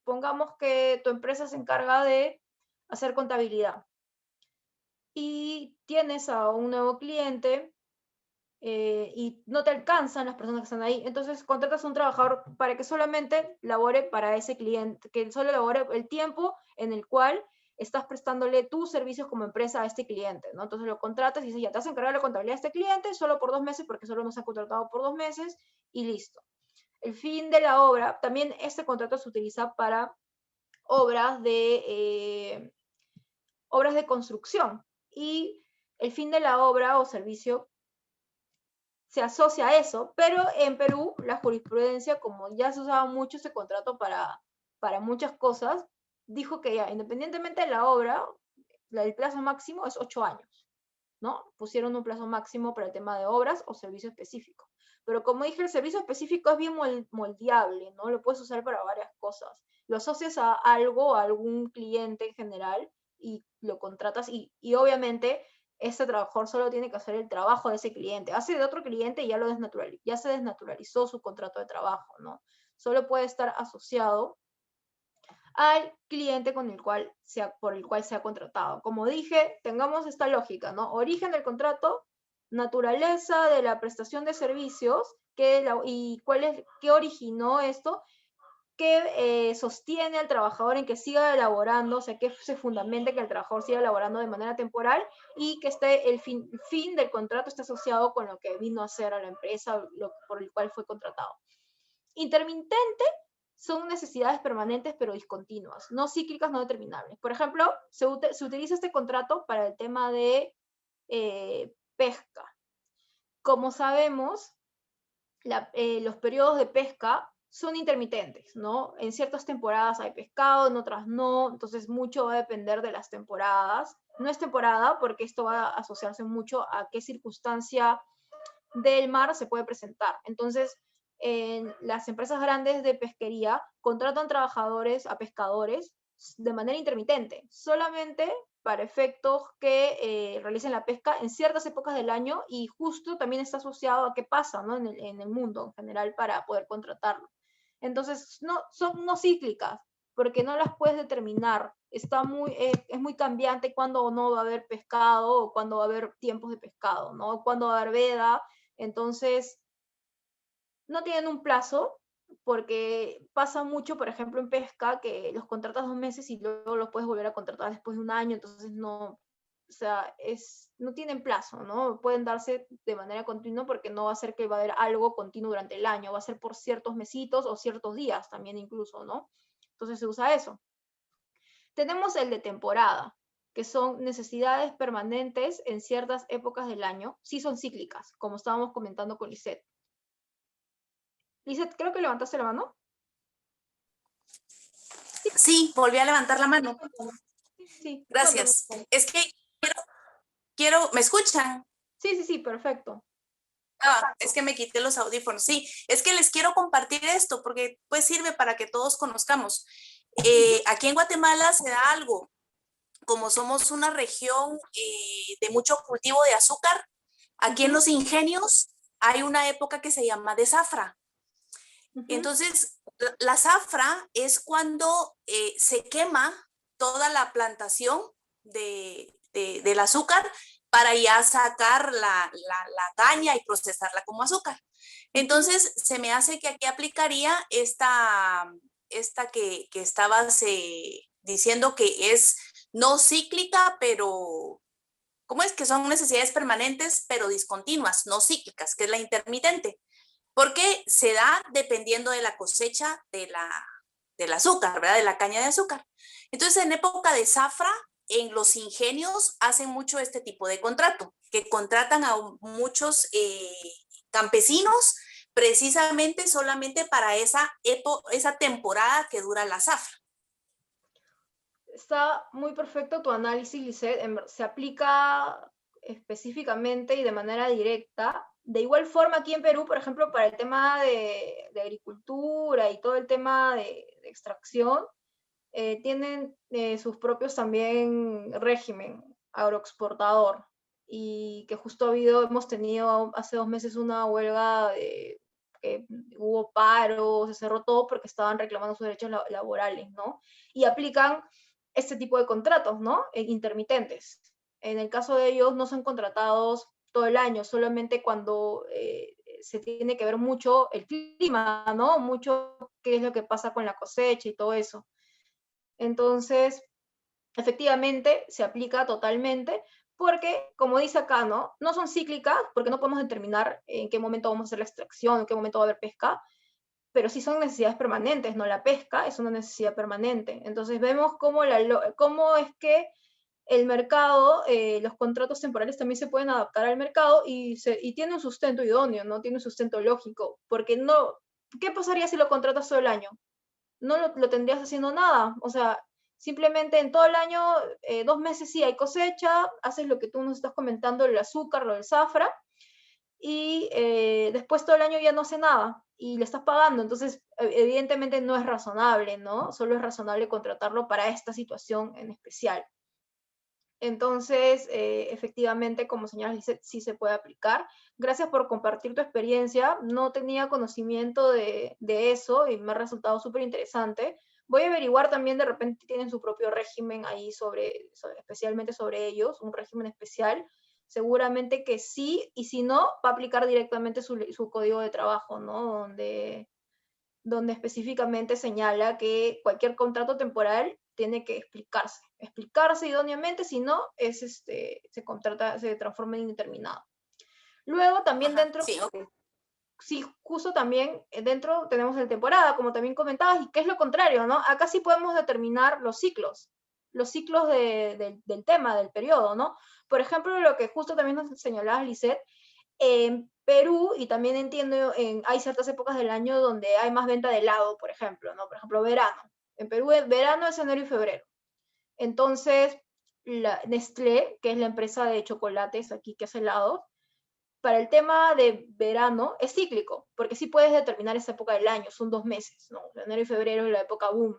pongamos que tu empresa se encarga de hacer contabilidad y tienes a un nuevo cliente y no te alcanzan las personas que están ahí, entonces contratas a un trabajador para que solamente labore para ese cliente, que solo labore el tiempo en el cual estás prestándole tus servicios como empresa a este cliente, ¿no? Entonces lo contratas y dices, ya te vas a encargar de la contabilidad de este cliente solo por 2 meses, porque solo nos han contratado por 2 meses y listo. El fin de la obra, también este contrato se utiliza para obras de construcción y el fin de la obra o servicio se asocia a eso, pero en Perú la jurisprudencia, como ya se usaba mucho ese contrato para muchas cosas, dijo que ya, independientemente de la obra, el plazo máximo es 8 años, ¿no? Pusieron un plazo máximo para el tema de obras o servicio específico. Pero como dije, el servicio específico es bien moldeable, ¿no? Lo puedes usar para varias cosas. Lo asocias a algo, a algún cliente en general, y lo contratas, y obviamente ese trabajador solo tiene que hacer el trabajo de ese cliente. Hace de otro cliente y ya se desnaturalizó su contrato de trabajo, ¿no? Solo puede estar asociado al cliente por el cual se ha contratado. Como dije, tengamos esta lógica, ¿no? Origen del contrato, naturaleza de la prestación de servicios, qué originó esto, qué sostiene al trabajador en que siga elaborando, o sea, que se fundamente que el trabajador siga elaborando de manera temporal y que el fin del contrato esté asociado con lo que vino a hacer a la empresa, por el cual fue contratado. Intermitente son necesidades permanentes pero discontinuas, no cíclicas, no determinables. Por ejemplo, se utiliza este contrato para el tema de pesca. Como sabemos, los periodos de pesca son intermitentes, ¿no? En ciertas temporadas hay pescado, en otras no, entonces mucho va a depender de las temporadas. No es temporada porque esto va a asociarse mucho a qué circunstancia del mar se puede presentar. Entonces, las empresas grandes de pesquería contratan trabajadores a pescadores de manera intermitente, solamente para efectos que realicen la pesca en ciertas épocas del año y justo también está asociado a qué pasa, ¿no? en el mundo en general para poder contratarlo. Entonces, son no cíclicas, porque no las puedes determinar. Es muy cambiante cuándo o no va a haber pescado o cuándo va a haber tiempos de pescado, ¿no? Cuándo va a haber veda. Entonces, no tienen un plazo, porque pasa mucho, por ejemplo, en pesca, que los contratas 2 meses y luego los puedes volver a contratar después de un año, entonces no, o sea, no tienen plazo, ¿no? Pueden darse de manera continua porque no va a ser que va a haber algo continuo durante el año, va a ser por ciertos mesitos o ciertos días también incluso, ¿no? Entonces se usa eso. Tenemos el de temporada, que son necesidades permanentes en ciertas épocas del año, sí son cíclicas, como estábamos comentando con Lisette. Lisette, creo que levantaste la mano.
Sí, volví a levantar la mano.
Sí,
Gracias. Es que ¿me escuchan?
Sí, perfecto.
Es que me quité los audífonos. Sí, es que les quiero compartir esto porque pues sirve para que todos conozcamos. Aquí en Guatemala se da algo, como somos una región de mucho cultivo de azúcar, aquí en los ingenios hay una época que se llama de zafra. Entonces, la zafra es cuando se quema toda la plantación del azúcar para ya sacar la caña y procesarla como azúcar. Entonces, se me hace que aquí aplicaría esta que estabas diciendo que es no cíclica, pero ¿cómo es? Que son necesidades permanentes, pero discontinuas, no cíclicas, que es la intermitente. Porque se da dependiendo de la cosecha del azúcar, ¿verdad? De la caña de azúcar. Entonces, en época de zafra, en los ingenios hacen mucho este tipo de contrato, que contratan a muchos campesinos precisamente solamente para esa temporada que dura la zafra.
está muy perfecto tu análisis, Lisette. Se aplica específicamente y de manera directa. De igual forma aquí en Perú, por ejemplo, para el tema de agricultura y todo el tema de extracción, tienen sus propios también régimen agroexportador, y que justo hemos tenido hace 2 meses una huelga que hubo paro, se cerró todo porque estaban reclamando sus derechos laborales, ¿no? Y aplican este tipo de contratos, ¿no? Intermitentes. En el caso de ellos no son contratados todo el año, solamente cuando se tiene que ver mucho el clima, ¿no? Mucho qué es lo que pasa con la cosecha y todo eso. Entonces, efectivamente, se aplica totalmente porque, como dice acá, ¿no? No son cíclicas porque no podemos determinar en qué momento vamos a hacer la extracción, en qué momento va a haber pesca, pero sí son necesidades permanentes, ¿no? La pesca es una necesidad permanente. Entonces, vemos cómo es que el mercado, los contratos temporales también se pueden adaptar al mercado y tiene un sustento idóneo, ¿no? Tiene un sustento lógico, porque no, ¿qué pasaría si lo contratas todo el año? No lo tendrías haciendo nada. O sea, simplemente en todo el año, 2 meses sí hay cosecha, haces lo que tú nos estás comentando, el azúcar, lo del zafra, y después todo el año ya no hace nada y le estás pagando. Entonces, evidentemente no es razonable, ¿no? Solo es razonable contratarlo para esta situación en especial. Entonces, efectivamente, como señalas, Lizeth, sí se puede aplicar. Gracias por compartir tu experiencia. No tenía conocimiento de eso y me ha resultado súper interesante. Voy a averiguar también, de repente tienen su propio régimen ahí especialmente sobre ellos, un régimen especial. Seguramente que sí, y si no, va a aplicar directamente su código de trabajo, ¿no? Donde específicamente señala que cualquier contrato temporal tiene que explicarse idóneamente, si no, se transforma en indeterminado. Luego también
Ajá,
dentro,
sí, ok.
sí, justo también dentro tenemos el temporada, como también comentabas, y que es lo contrario, ¿no? Acá sí podemos determinar los ciclos del tema, del periodo, ¿no? Por ejemplo, lo que justo también nos señalaba Lisette, en Perú, y también entiendo, hay ciertas épocas del año donde hay más venta de helado, por ejemplo, ¿no? Por ejemplo, verano. En Perú, el verano es enero y febrero. Entonces, Nestlé, que es la empresa de chocolates aquí que hace helados, para el tema de verano es cíclico, porque sí puedes determinar esa época del año, son 2 meses, ¿no? Enero y febrero es la época boom.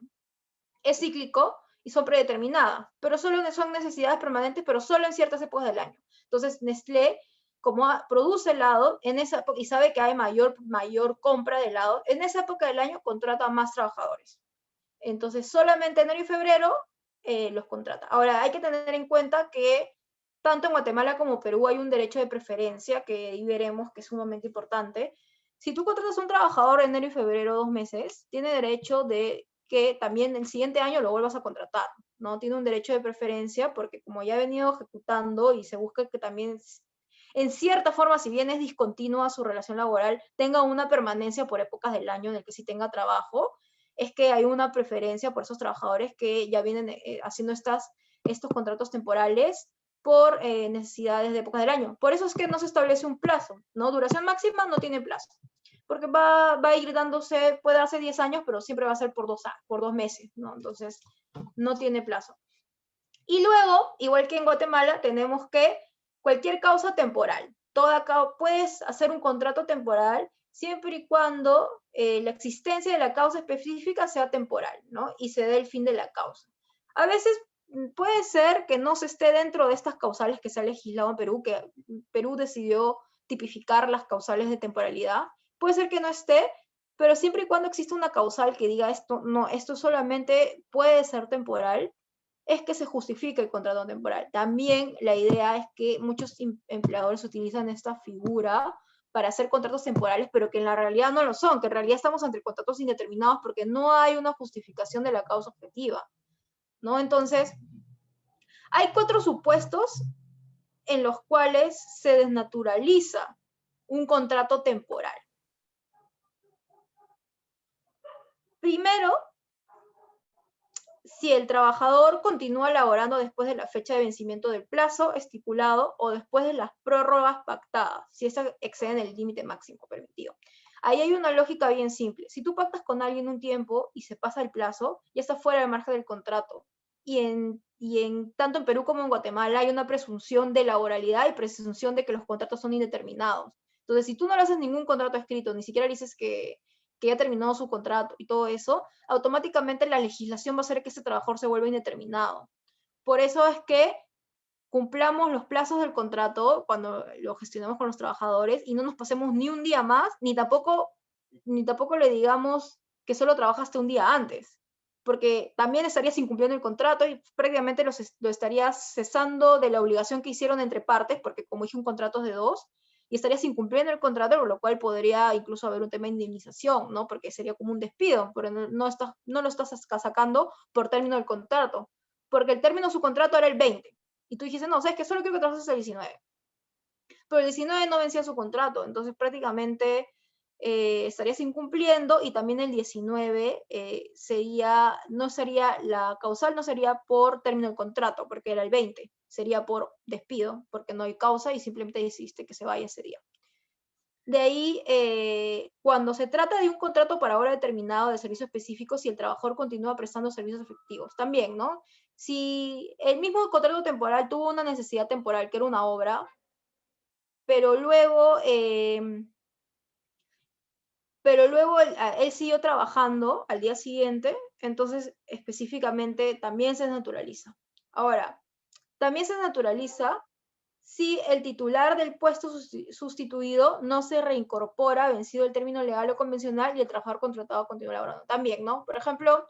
Es cíclico y son predeterminadas, pero solo son necesidades permanentes, pero solo en ciertas épocas del año. Entonces, Nestlé, como produce helado en esa época y sabe que hay mayor compra de helado, en esa época del año contrata a más trabajadores. Entonces, solamente enero y febrero los contrata. Ahora, hay que tener en cuenta que tanto en Guatemala como Perú hay un derecho de preferencia, que ahí veremos que es sumamente importante. Si tú contratas a un trabajador en enero y febrero 2 meses, tiene derecho de que también el siguiente año lo vuelvas a contratar, ¿no? Tiene un derecho de preferencia porque como ya ha venido ejecutando y se busca que también, en cierta forma, si bien es discontinua su relación laboral, tenga una permanencia por épocas del año en el que sí tenga trabajo, es que hay una preferencia por esos trabajadores que ya vienen haciendo estos contratos temporales por necesidades de épocas del año. Por eso es que no se establece un plazo, ¿no? Duración máxima no tiene plazo, porque va a ir dándose, puede darse 10 años, pero siempre va a ser por 2 meses, ¿no? Entonces, no tiene plazo. Y luego, igual que en Guatemala, tenemos que cualquier causa temporal. Puedes hacer un contrato temporal siempre y cuando la existencia de la causa específica sea temporal, ¿no? Y se dé el fin de la causa. A veces puede ser que no se esté dentro de estas causales que se ha legislado en Perú, que Perú decidió tipificar las causales de temporalidad. Puede ser que no esté, pero siempre y cuando exista una causal que diga esto, no, esto solamente puede ser temporal, es que se justifique el contrato temporal. También la idea es que muchos empleadores utilizan esta figura para hacer contratos temporales, pero que en la realidad no lo son, que en realidad estamos ante contratos indeterminados porque no hay una justificación de la causa objetiva, ¿no? Entonces, hay 4 supuestos en los cuales se desnaturaliza un contrato temporal. Primero, si el trabajador continúa laborando después de la fecha de vencimiento del plazo estipulado o después de las prórrogas pactadas, si estas exceden el límite máximo permitido. Ahí hay una lógica bien simple. Si tú pactas con alguien un tiempo y se pasa el plazo, ya está fuera del margen del contrato. tanto en Perú como en Guatemala hay una presunción de laboralidad y presunción de que los contratos son indeterminados. Entonces, si tú no le haces ningún contrato escrito, ni siquiera dices que ya terminó su contrato y todo eso, automáticamente la legislación va a hacer que ese trabajador se vuelva indeterminado. Por eso es que cumplamos los plazos del contrato cuando lo gestionemos con los trabajadores y no nos pasemos ni un día más, ni tampoco le digamos que solo trabajaste un día antes, porque también estarías incumpliendo el contrato y prácticamente lo estarías cesando de la obligación que hicieron entre partes, porque como dije, un contrato es de dos, y estarías incumpliendo el contrato, por lo cual podría incluso haber un tema de indemnización, ¿no? Porque sería como un despido, pero no lo estás sacando por término del contrato, porque el término de su contrato era el 20, y tú dijiste, no, sabes que solo quiero que trabajes el 19. Pero el 19 no vencía su contrato, entonces prácticamente estarías incumpliendo, y también el 19 no sería, la causal no sería por término del contrato, porque era el 20, sería por despido, porque no hay causa y simplemente decidiste que se vaya ese día. De ahí, cuando se trata de un contrato para hora determinado de servicio específico, si el trabajador continúa prestando servicios efectivos, también, ¿no? Si el mismo contrato temporal tuvo una necesidad temporal, que era una obra, pero luego él siguió trabajando al día siguiente, entonces específicamente también se naturaliza. Ahora, también se naturaliza si el titular del puesto sustituido no se reincorpora vencido el término legal o convencional y el trabajador contratado continúa laborando. También, ¿no? Por ejemplo,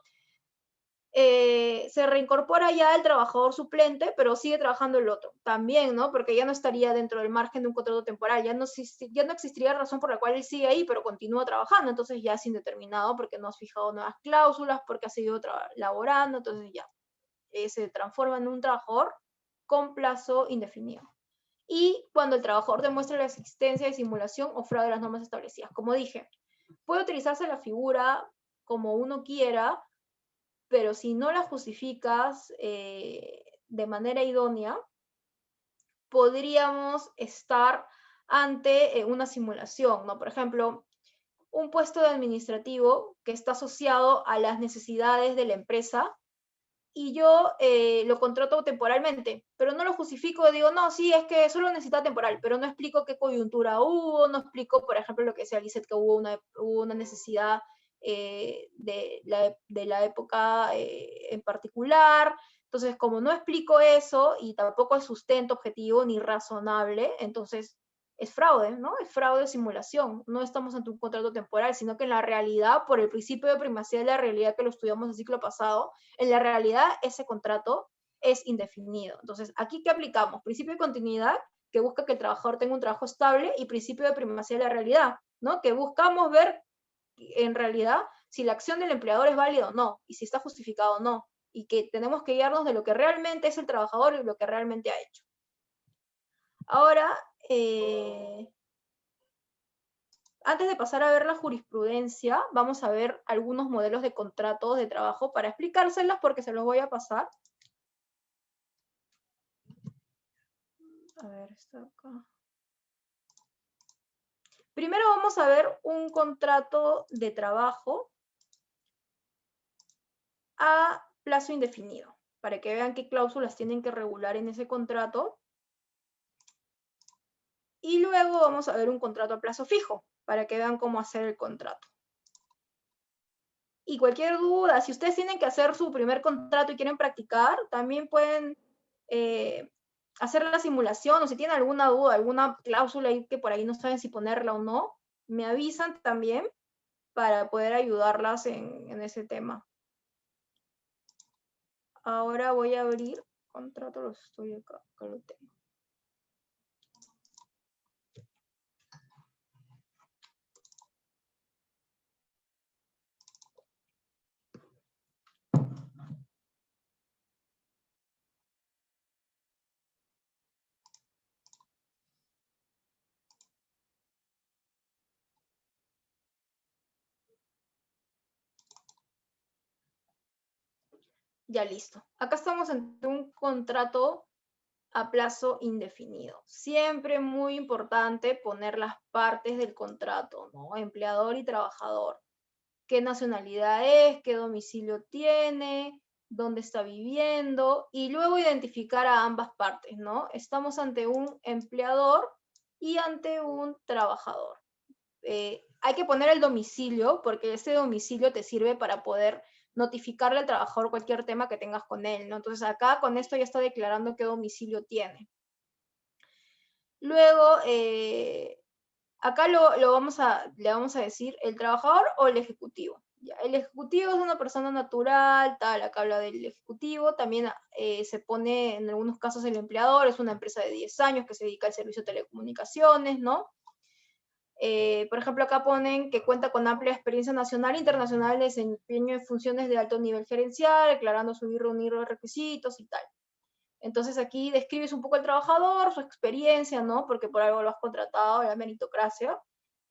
se reincorpora ya el trabajador suplente, pero sigue trabajando el otro. También, ¿no? Porque ya no estaría dentro del margen de un contrato temporal, ya no existiría razón por la cual él sigue ahí, pero continúa trabajando, entonces ya es indeterminado porque no has fijado nuevas cláusulas, porque ha seguido laborando, entonces ya se transforma en un trabajador con plazo indefinido. Y cuando el trabajador demuestra la existencia de simulación o fraude de las normas establecidas. Como dije, puede utilizarse la figura como uno quiera, pero si no la justificas de manera idónea, podríamos estar ante una simulación, ¿no? Por ejemplo, un puesto de administrativo que está asociado a las necesidades de la empresa y yo lo contrato temporalmente, pero no lo justifico, digo, no, sí, es que solo necesita temporal, pero no explico qué coyuntura hubo, no explico, por ejemplo, lo que decía Lizeth, que hubo una necesidad de la época en particular. Entonces, como no explico eso y tampoco es sustento objetivo ni razonable, entonces es fraude, ¿no? Es fraude de simulación. No estamos ante un contrato temporal, sino que en la realidad, por el principio de primacía de la realidad que lo estudiamos el ciclo pasado, en la realidad ese contrato es indefinido. Entonces, ¿aquí qué aplicamos? Principio de continuidad, que busca que el trabajador tenga un trabajo estable, y principio de primacía de la realidad, ¿no? Que buscamos ver en realidad si la acción del empleador es válida o no, y si está justificado o no, y que tenemos que guiarnos de lo que realmente es el trabajador y lo que realmente ha hecho. Ahora, antes de pasar a ver la jurisprudencia, vamos a ver algunos modelos de contratos de trabajo para explicárselos, porque se los voy a pasar. A ver, está acá. Primero vamos a ver un contrato de trabajo a plazo indefinido, para que vean qué cláusulas tienen que regular en ese contrato. Y luego vamos a ver un contrato a plazo fijo, para que vean cómo hacer el contrato. Y cualquier duda, si ustedes tienen que hacer su primer contrato y quieren practicar, también pueden hacer la simulación, o si tienen alguna duda, alguna cláusula ahí que por ahí no saben si ponerla o no, me avisan también para poder ayudarlas en ese tema. Ahora voy a abrir contrato, los estoy acá lo tengo. Ya listo. Acá estamos ante un contrato a plazo indefinido. Siempre muy importante poner las partes del contrato, ¿no? Empleador y trabajador. ¿Qué nacionalidad es? ¿Qué domicilio tiene? dónde está viviendo, y luego identificar a ambas partes, ¿no? Estamos ante un empleador y ante un trabajador. Hay que poner el domicilio, porque ese domicilio te sirve para poder notificarle al trabajador cualquier tema que tengas con él, ¿no? Entonces acá con esto ya está declarando qué domicilio tiene. Luego, acá le vamos a decir el trabajador o el ejecutivo. Ya, el ejecutivo es una persona natural, tal, acá habla del ejecutivo. También se pone en algunos casos el empleador, es una empresa de 10 años que se dedica al servicio de telecomunicaciones, ¿no? Por ejemplo, acá ponen que cuenta con amplia experiencia nacional e internacional de desempeño de funciones de alto nivel gerencial, declarando subir, reunir los requisitos y tal. Entonces aquí describes un poco al trabajador, su experiencia, ¿no? Porque por algo lo has contratado, la meritocracia.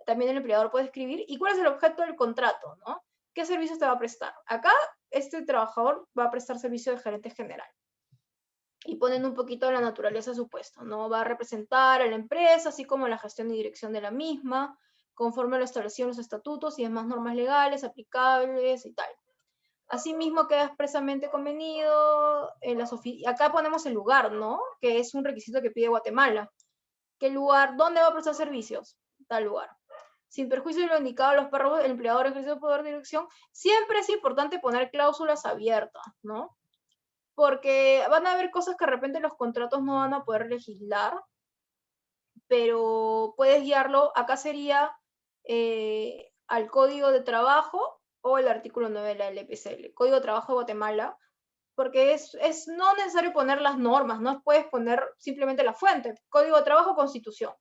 También el empleador puede escribir. ¿Y cuál es el objeto del contrato, no? ¿Qué servicios te va a prestar? Acá este trabajador va a prestar servicio de gerente general. Y ponen un poquito de la naturaleza de su puesto, ¿no? Va a representar a la empresa, así como la gestión y dirección de la misma, conforme a lo establecido en los estatutos y demás normas legales aplicables y tal. Asimismo, queda expresamente convenido en las oficinas. Acá ponemos el lugar, ¿no? Que es un requisito que pide Guatemala. ¿Qué lugar? ¿Dónde va a prestar servicios? Tal lugar. Sin perjuicio de lo indicado a los párrafos, el empleador ejerce el poder de dirección. Siempre es importante poner cláusulas abiertas, ¿no? Porque van a haber cosas que de repente los contratos no van a poder legislar, pero puedes guiarlo. Acá sería al Código de Trabajo o el artículo 9 de la LPCL, Código de Trabajo de Guatemala, porque es no necesario poner las normas, no puedes poner simplemente la fuente, Código de Trabajo, Constitución,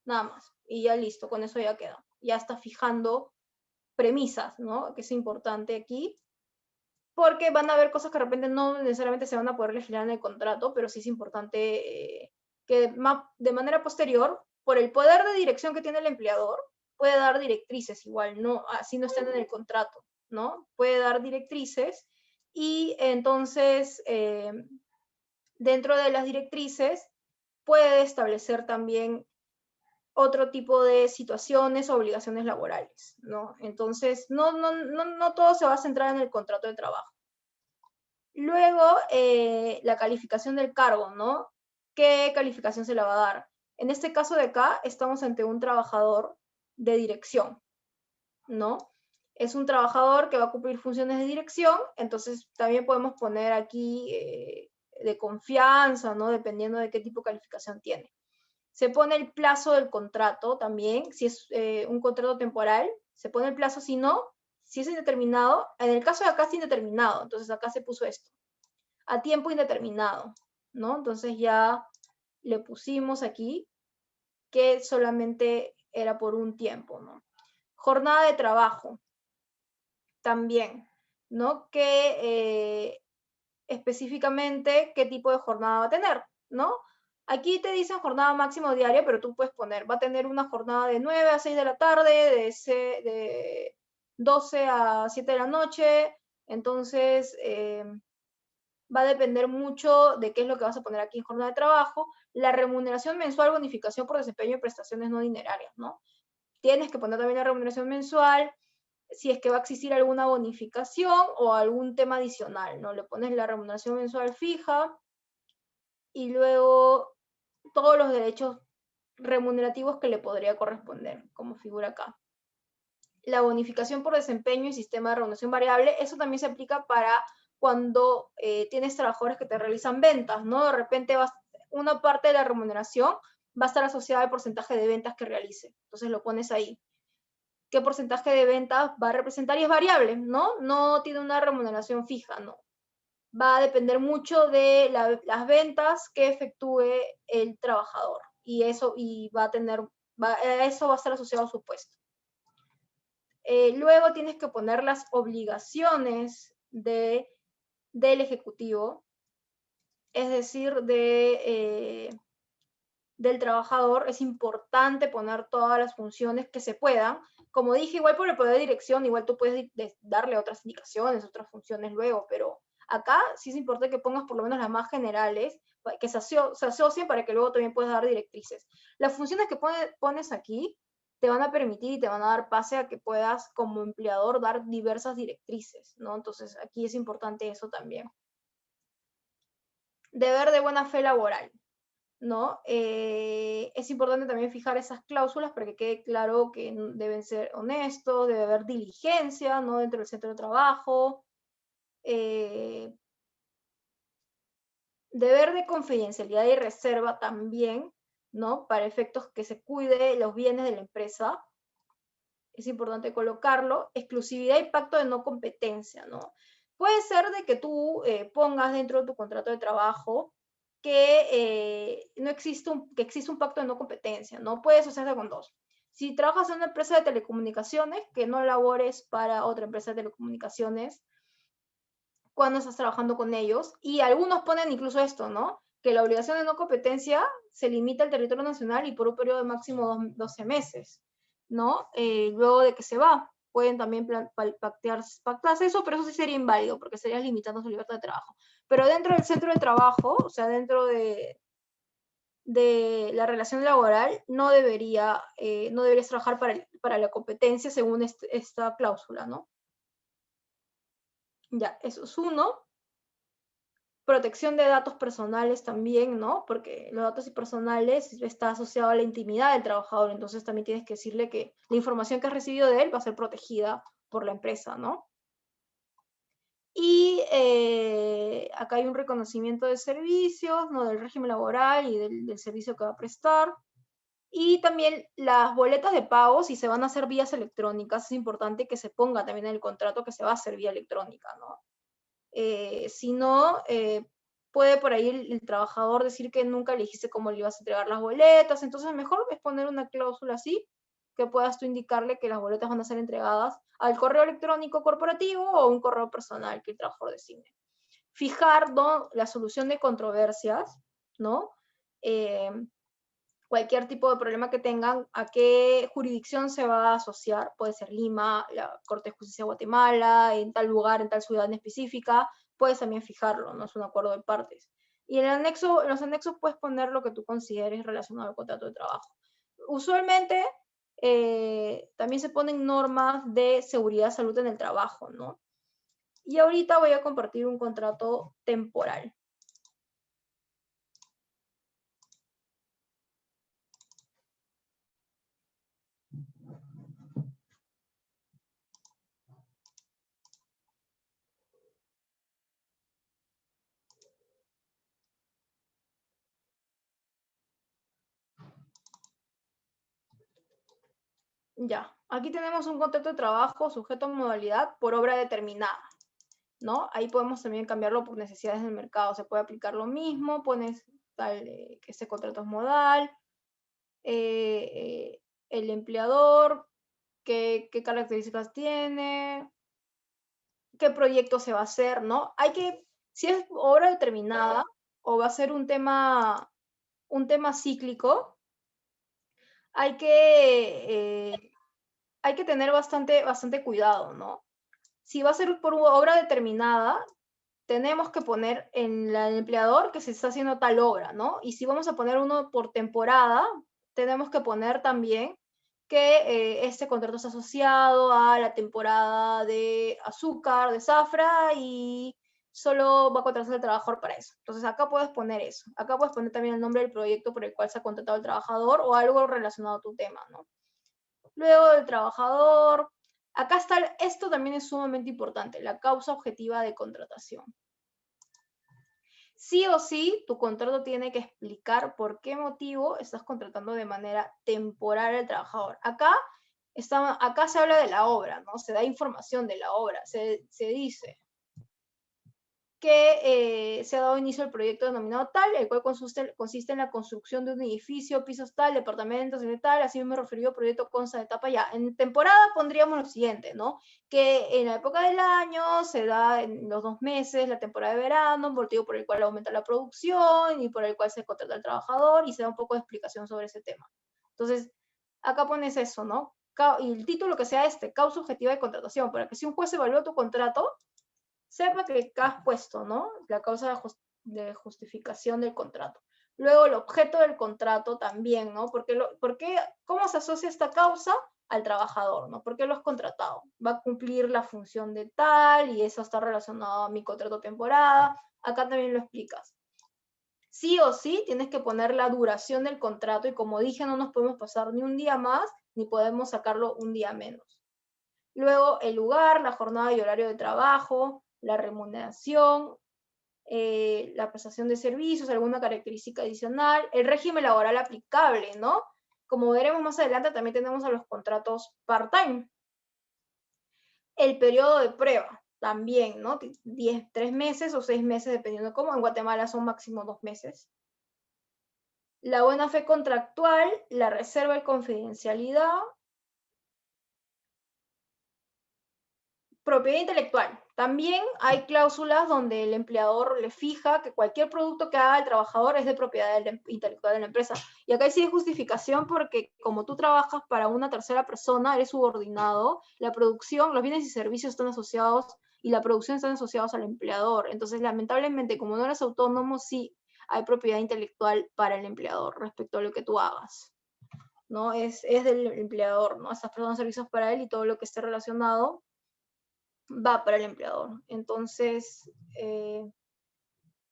nada más, y ya listo, con eso ya queda. Ya está fijando premisas, ¿no? Que es importante aquí, porque van a haber cosas que de repente no necesariamente se van a poder legislar en el contrato, pero sí es importante que de manera posterior, por el poder de dirección que tiene el empleador, puede dar directrices igual, no, así no están en el contrato, ¿no? Puede dar directrices y entonces dentro de las directrices puede establecer también otro tipo de situaciones o obligaciones laborales, ¿no? Entonces, no todo se va a centrar en el contrato de trabajo. Luego, la calificación del cargo, ¿no? ¿Qué calificación se le va a dar? En este caso de acá, estamos ante un trabajador de dirección, ¿no? Es un trabajador que va a cumplir funciones de dirección, entonces también podemos poner aquí de confianza, ¿no? Dependiendo de qué tipo de calificación tiene. Se pone el plazo del contrato también, si es un contrato temporal, se pone el plazo, si no, si es indeterminado, en el caso de acá es indeterminado, entonces acá se puso esto, a tiempo indeterminado, ¿no? Entonces ya le pusimos aquí que solamente era por un tiempo, ¿no? Jornada de trabajo, también, ¿no? Que específicamente qué tipo de jornada va a tener, ¿no? Aquí te dicen jornada máximo diaria, pero tú puedes poner, va a tener una jornada de 9 a 6 de la tarde, de 12 a 7 de la noche, entonces va a depender mucho de qué es lo que vas a poner aquí en jornada de trabajo. La remuneración mensual, bonificación por desempeño y prestaciones no dinerarias, ¿no? Tienes que poner también la remuneración mensual, si es que va a existir alguna bonificación o algún tema adicional, ¿no? Le pones la remuneración mensual fija y luego todos los derechos remunerativos que le podría corresponder, como figura acá. La bonificación por desempeño y sistema de remuneración variable, eso también se aplica para cuando tienes trabajadores que te realizan ventas, ¿no? De repente una parte de la remuneración va a estar asociada al porcentaje de ventas que realice. Entonces lo pones ahí. ¿Qué porcentaje de ventas va a representar? Y es variable, ¿no? No tiene una remuneración fija, ¿no? Va a depender mucho de las ventas que efectúe el trabajador. Y eso va a tener, eso va a estar asociado a su puesto. Luego tienes que poner las obligaciones del ejecutivo, es decir, del trabajador. Es importante poner todas las funciones que se puedan. Como dije, igual por el poder de dirección, igual tú puedes darle otras indicaciones, otras funciones luego, pero acá sí es importante que pongas por lo menos las más generales, que se asocien para que luego también puedas dar directrices. Las funciones que pones aquí te van a permitir y te van a dar pase a que puedas como empleador dar diversas directrices, ¿no? Entonces aquí es importante eso también. Deber de buena fe laboral, ¿no? Es importante también fijar esas cláusulas para que quede claro que deben ser honestos, debe haber diligencia, ¿no? Dentro del centro de trabajo. Deber de confidencialidad y reserva también, ¿no? Para efectos que se cuide los bienes de la empresa. Es importante colocarlo. Exclusividad y pacto de no competencia, ¿no? Puede ser de que tú pongas dentro de tu contrato de trabajo que no existe que existe un pacto de no competencia, ¿no? Puedes hacerse con dos. Si trabajas en una empresa de telecomunicaciones, que no labores para otra empresa de telecomunicaciones cuando estás trabajando con ellos. Y algunos ponen incluso esto, ¿no? Que la obligación de no competencia se limita al territorio nacional y por un periodo de máximo 12 meses, ¿no? Luego de que se va, pueden también pactarse eso, pero eso sí sería inválido porque estarías limitando su libertad de trabajo. Pero dentro del centro de trabajo, o sea, dentro de la relación laboral, no deberías trabajar para la competencia según esta cláusula, ¿no? Ya, eso es uno. Protección de datos personales también, ¿no? Porque los datos personales está asociado a la intimidad del trabajador, entonces también tienes que decirle que la información que has recibido de él va a ser protegida por la empresa, ¿no? Y acá hay un reconocimiento de servicios, ¿no? Del régimen laboral y del servicio que va a prestar. Y también las boletas de pago, si se van a hacer vías electrónicas, es importante que se ponga también en el contrato que se va a hacer vía electrónica, ¿no? Si no, puede por ahí el trabajador decir que nunca le dijiste cómo le ibas a entregar las boletas, entonces mejor es poner una cláusula así, que puedas tú indicarle que las boletas van a ser entregadas al correo electrónico corporativo o un correo personal que el trabajador designe. Fijar, ¿no?, la solución de controversias, ¿no? Cualquier tipo de problema que tengan, a qué jurisdicción se va a asociar, puede ser Lima, la Corte de Justicia de Guatemala, en tal lugar, en tal ciudad en específica, puedes también fijarlo, no es un acuerdo de partes. Y en los anexos puedes poner lo que tú consideres relacionado al contrato de trabajo. Usualmente también se ponen normas de seguridad y salud en el trabajo, ¿no? Y ahorita voy a compartir un contrato temporal. Ya, aquí tenemos un contrato de trabajo sujeto a modalidad por obra determinada, ¿no? Ahí podemos también cambiarlo por necesidades del mercado. Se puede aplicar lo mismo, pones tal que ese contrato es modal, el empleador, qué características tiene, qué proyecto se va a hacer, ¿no? Si es obra determinada o va a ser un tema cíclico, hay que tener bastante cuidado, ¿no? Si va a ser por obra determinada, tenemos que poner en el empleador que se está haciendo tal obra, ¿no? Y si vamos a poner uno por temporada, tenemos que poner también que este contrato está asociado a la temporada de azúcar, de zafra, y solo va a contratarse el trabajador para eso. Entonces acá puedes poner eso. Acá puedes poner también el nombre del proyecto por el cual se ha contratado el trabajador o algo relacionado a tu tema, ¿no? Luego del trabajador, acá está, esto también es sumamente importante, la causa objetiva de contratación. Sí o sí, tu contrato tiene que explicar por qué motivo estás contratando de manera temporal al trabajador. Acá se habla de la obra, ¿no? Se da información de la obra, se dice que se ha dado inicio al proyecto denominado tal, el cual consiste en la construcción de un edificio, pisos tal, departamentos de tal, así me referido al proyecto consta de etapa ya. En temporada pondríamos lo siguiente, ¿no? Que en la época del año se da en los 2 meses la temporada de verano, motivo por el cual aumenta la producción y por el cual se contrata al trabajador, y se da un poco de explicación sobre ese tema. Entonces, acá pones eso, ¿no? Y el título que sea causa objetiva de contratación, para que si un juez evalúa tu contrato, sepa que has puesto, ¿no? La causa de justificación del contrato. Luego el objeto del contrato también, ¿no? ¿Cómo se asocia esta causa al trabajador, ¿no? ¿Por qué lo has contratado? Va a cumplir la función de tal y eso está relacionado a mi contrato temporada. Acá también lo explicas. sí o sí tienes que poner la duración del contrato y como dije, no nos podemos pasar ni un día más ni podemos sacarlo un día menos. Luego, el lugar, la jornada y horario de trabajo, la remuneración, la prestación de servicios, alguna característica adicional, el régimen laboral aplicable, ¿no? Como veremos más adelante, también tenemos a los contratos part-time. El periodo de prueba, también, ¿no? 3 meses o 6 meses, dependiendo de cómo. En Guatemala son máximo 2 meses. La buena fe contractual, la reserva de confidencialidad, propiedad intelectual. También hay cláusulas donde el empleador le fija que cualquier producto que haga el trabajador es de propiedad intelectual de la empresa. Y acá sí hay justificación porque como tú trabajas para una tercera persona, eres subordinado, la producción, los bienes y servicios están asociados y la producción están asociados al empleador. Entonces, lamentablemente, como no eres autónomo, sí hay propiedad intelectual para el empleador respecto a lo que tú hagas, ¿no? Es del empleador, ¿no? Estas personas servicios para él y todo lo que esté relacionado va para el empleador. Entonces,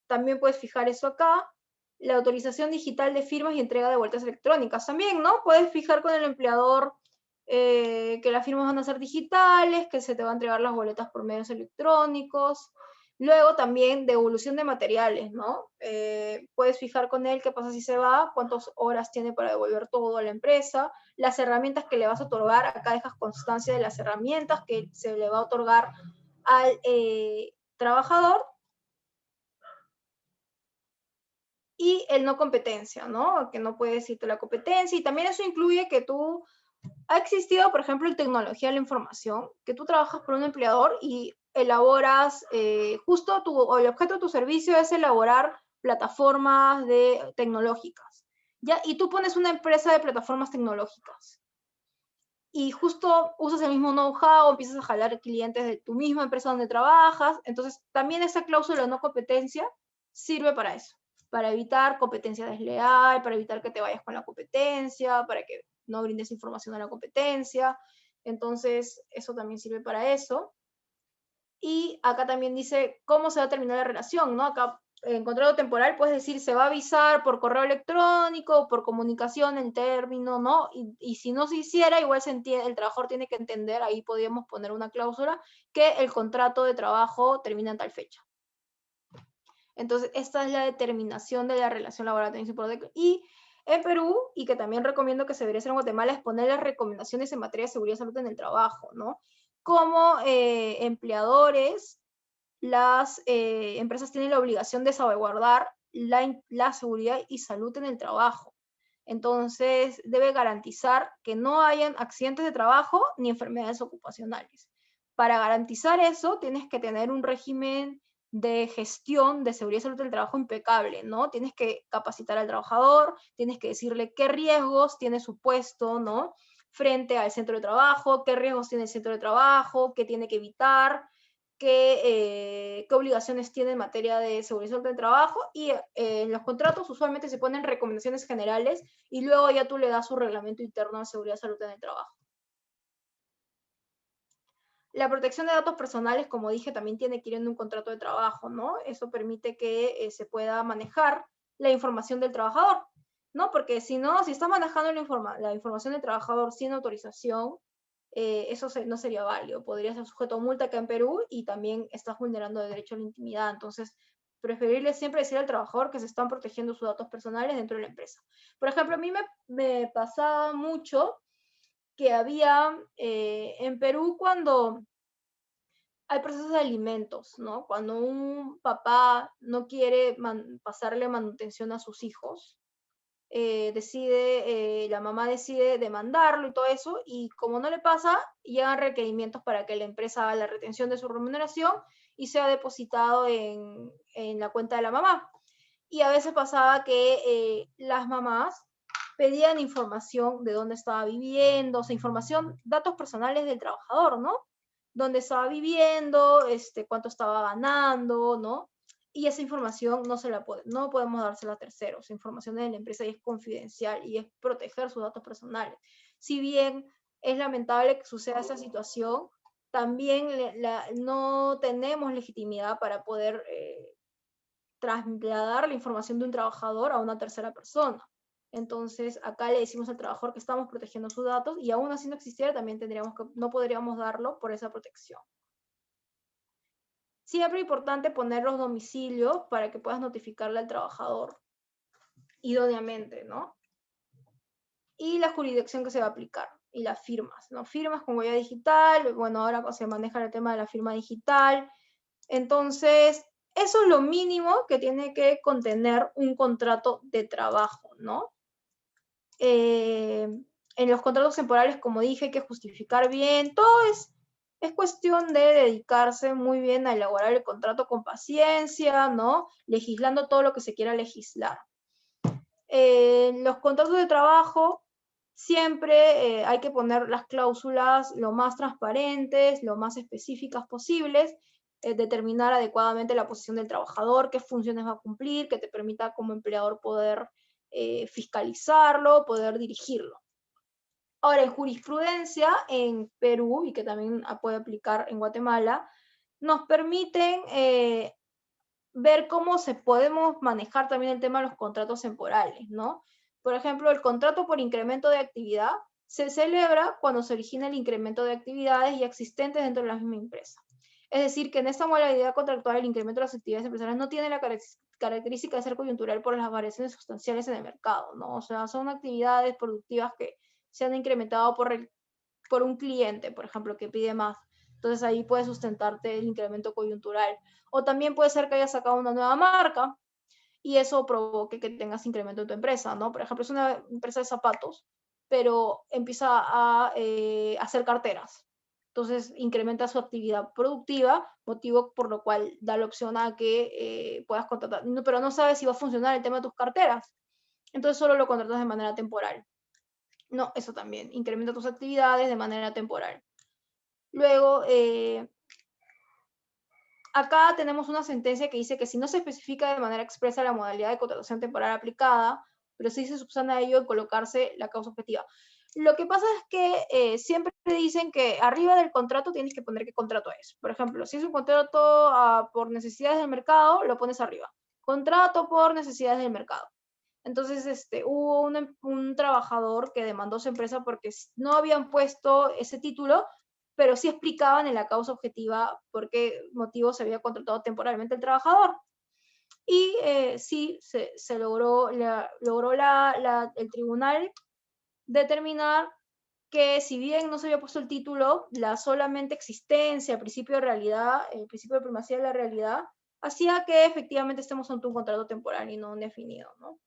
también puedes fijar eso acá. La autorización digital de firmas y entrega de vueltas electrónicas también, ¿no? Puedes fijar con el empleador que las firmas van a ser digitales, que se te van a entregar las boletas por medios electrónicos. Luego también devolución de materiales, ¿no? Puedes fijar con él qué pasa si se va, cuántas horas tiene para devolver todo a la empresa, las herramientas que le vas a otorgar, acá dejas constancia de las herramientas que se le va a otorgar al trabajador, y el no competencia, ¿no? Que no puedes irte la competencia, y también eso incluye que tú, ha existido, por ejemplo, en tecnología de la información, que tú trabajas por un empleador y elaboras, justo el objeto de tu servicio es elaborar plataformas tecnológicas, ¿ya? Y tú pones una empresa de plataformas tecnológicas y justo usas el mismo know-how, empiezas a jalar clientes de tu misma empresa donde trabajas, entonces también esa cláusula de no competencia sirve para eso, para evitar competencia desleal, para evitar que te vayas con la competencia, para que no brindes información a la competencia, entonces eso también sirve para eso. Y acá también dice cómo se va a terminar la relación, ¿no? Acá en contrato temporal puedes decir se va a avisar por correo electrónico, por comunicación en término, ¿no? Y si no se hiciera, igual el trabajador tiene que entender, ahí podríamos poner una cláusula, que el contrato de trabajo termina en tal fecha. Entonces, esta es la determinación de la relación laboral. Y en Perú, y que también recomiendo que se debería hacer en Guatemala, es poner las recomendaciones en materia de seguridad y salud en el trabajo, ¿no? Como empleadores, las empresas tienen la obligación de salvaguardar la seguridad y salud en el trabajo. Entonces, debe garantizar que no hayan accidentes de trabajo ni enfermedades ocupacionales. Para garantizar eso, tienes que tener un régimen de gestión de seguridad y salud del trabajo impecable, ¿no? Tienes que capacitar al trabajador, tienes que decirle qué riesgos tiene su puesto, ¿no? Frente al centro de trabajo, qué riesgos tiene el centro de trabajo, qué tiene que evitar, qué obligaciones tiene en materia de seguridad y salud del trabajo, y en los contratos usualmente se ponen recomendaciones generales y luego ya tú le das su reglamento interno de seguridad y salud en el trabajo. La protección de datos personales, como dije, también tiene que ir en un contrato de trabajo, ¿no? Eso permite que se pueda manejar la información del trabajador, ¿no? Porque si no, si estás manejando la información del trabajador sin autorización, eso no sería válido. Podría ser sujeto a multa acá en Perú y también estás vulnerando el derecho a la intimidad. Entonces, preferible siempre decir al trabajador que se están protegiendo sus datos personales dentro de la empresa. Por ejemplo, a mí me pasaba mucho que había en Perú cuando hay procesos de alimentos, ¿no? Cuando un papá no quiere pasarle manutención a sus hijos, la mamá decide demandarlo y todo eso, y como no le pasa, llegan requerimientos para que la empresa haga la retención de su remuneración y sea depositado en la cuenta de la mamá. Y a veces pasaba que las mamás pedían información de dónde estaba viviendo, o sea, información, datos personales del trabajador, ¿no? Dónde estaba viviendo, cuánto estaba ganando, ¿no? Y esa información no podemos dársela a terceros. La información de la empresa es confidencial y es proteger sus datos personales. Si bien es lamentable que suceda esa situación, también no tenemos legitimidad para poder trasladar la información de un trabajador a una tercera persona. Entonces, acá le decimos al trabajador que estamos protegiendo sus datos y aún así no existiera, también no podríamos darlo por esa protección. Siempre es importante poner los domicilios para que puedas notificarle al trabajador idóneamente, ¿no? Y la jurisdicción que se va a aplicar y las firmas, ¿no? Firmas con huella digital, bueno, ahora se maneja el tema de la firma digital. Entonces, eso es lo mínimo que tiene que contener un contrato de trabajo, ¿no? En los contratos temporales, como dije, hay que justificar bien, todo es cuestión de dedicarse muy bien a elaborar el contrato con paciencia, ¿no? Legislando todo lo que se quiera legislar. Los contratos de trabajo siempre hay que poner las cláusulas lo más transparentes, lo más específicas posibles, determinar adecuadamente la posición del trabajador, qué funciones va a cumplir, que te permita como empleador poder fiscalizarlo, poder dirigirlo. Ahora, en jurisprudencia en Perú, y que también puede aplicar en Guatemala, nos permiten ver cómo podemos manejar también el tema de los contratos temporales, ¿no? Por ejemplo, el contrato por incremento de actividad se celebra cuando se origina el incremento de actividades ya existentes dentro de la misma empresa. Es decir, que en esta modalidad contractual el incremento de las actividades empresariales no tiene la característica de ser coyuntural por las variaciones sustanciales en el mercado, ¿no? O sea, son actividades productivas que se han incrementado por un cliente, por ejemplo, que pide más. Entonces ahí puedes sustentarte el incremento coyuntural. O también puede ser que hayas sacado una nueva marca y eso provoque que tengas incremento en tu empresa, ¿no? Por ejemplo, es una empresa de zapatos, pero empieza a hacer carteras. Entonces incrementa su actividad productiva, motivo por lo cual da la opción a que puedas contratar, pero no sabes si va a funcionar el tema de tus carteras. Entonces solo lo contratas de manera temporal. No, eso también, incrementa tus actividades de manera temporal. Luego, acá tenemos una sentencia que dice que si no se especifica de manera expresa la modalidad de contratación temporal aplicada, pero sí se subsana ello en colocarse la causa objetiva. Lo que pasa es que siempre dicen que arriba del contrato tienes que poner qué contrato es. Por ejemplo, si es un contrato por necesidades del mercado, lo pones arriba. Contrato por necesidades del mercado. Entonces, hubo un trabajador que demandó a su empresa porque no habían puesto ese título, pero sí explicaban en la causa objetiva por qué motivo se había contratado temporalmente el trabajador. Y sí, se logró el tribunal determinar que si bien no se había puesto el título, la solamente existencia, el principio de realidad, el principio de primacía de la realidad, hacía que efectivamente estemos ante un contrato temporal y no indefinido, ¿no?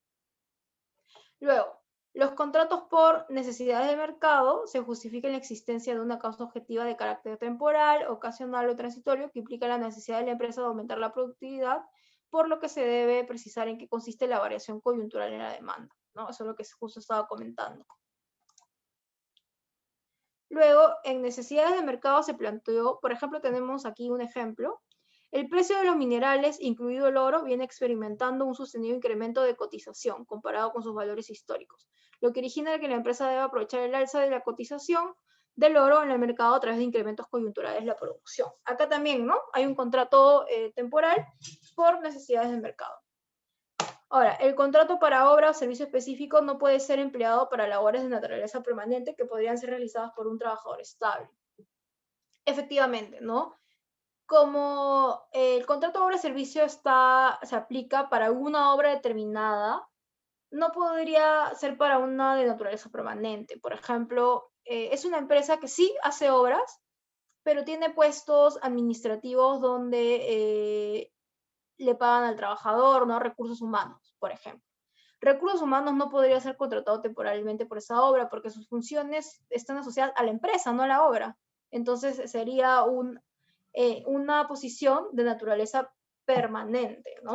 Luego, los contratos por necesidades de mercado se justifican la existencia de una causa objetiva de carácter temporal, ocasional o transitorio que implica la necesidad de la empresa de aumentar la productividad, por lo que se debe precisar en qué consiste la variación coyuntural en la demanda, ¿no? Eso es lo que justo estaba comentando. Luego, en necesidades de mercado se planteó, por ejemplo, tenemos aquí un ejemplo. El precio de los minerales, incluido el oro, viene experimentando un sostenido incremento de cotización comparado con sus valores históricos, lo que origina que la empresa debe aprovechar el alza de la cotización del oro en el mercado a través de incrementos coyunturales de la producción. Acá también, ¿no? Hay un contrato temporal por necesidades del mercado. Ahora, el contrato para obra o servicio específico no puede ser empleado para labores de naturaleza permanente que podrían ser realizadas por un trabajador estable. Efectivamente, ¿no? Como el contrato de obra o servicio se aplica para una obra determinada, no podría ser para una de naturaleza permanente. Por ejemplo, es una empresa que sí hace obras, pero tiene puestos administrativos donde le pagan al trabajador, ¿no? Recursos humanos, por ejemplo. Recursos humanos no podría ser contratado temporalmente por esa obra porque sus funciones están asociadas a la empresa, no a la obra. Entonces sería una posición de naturaleza permanente, ¿no?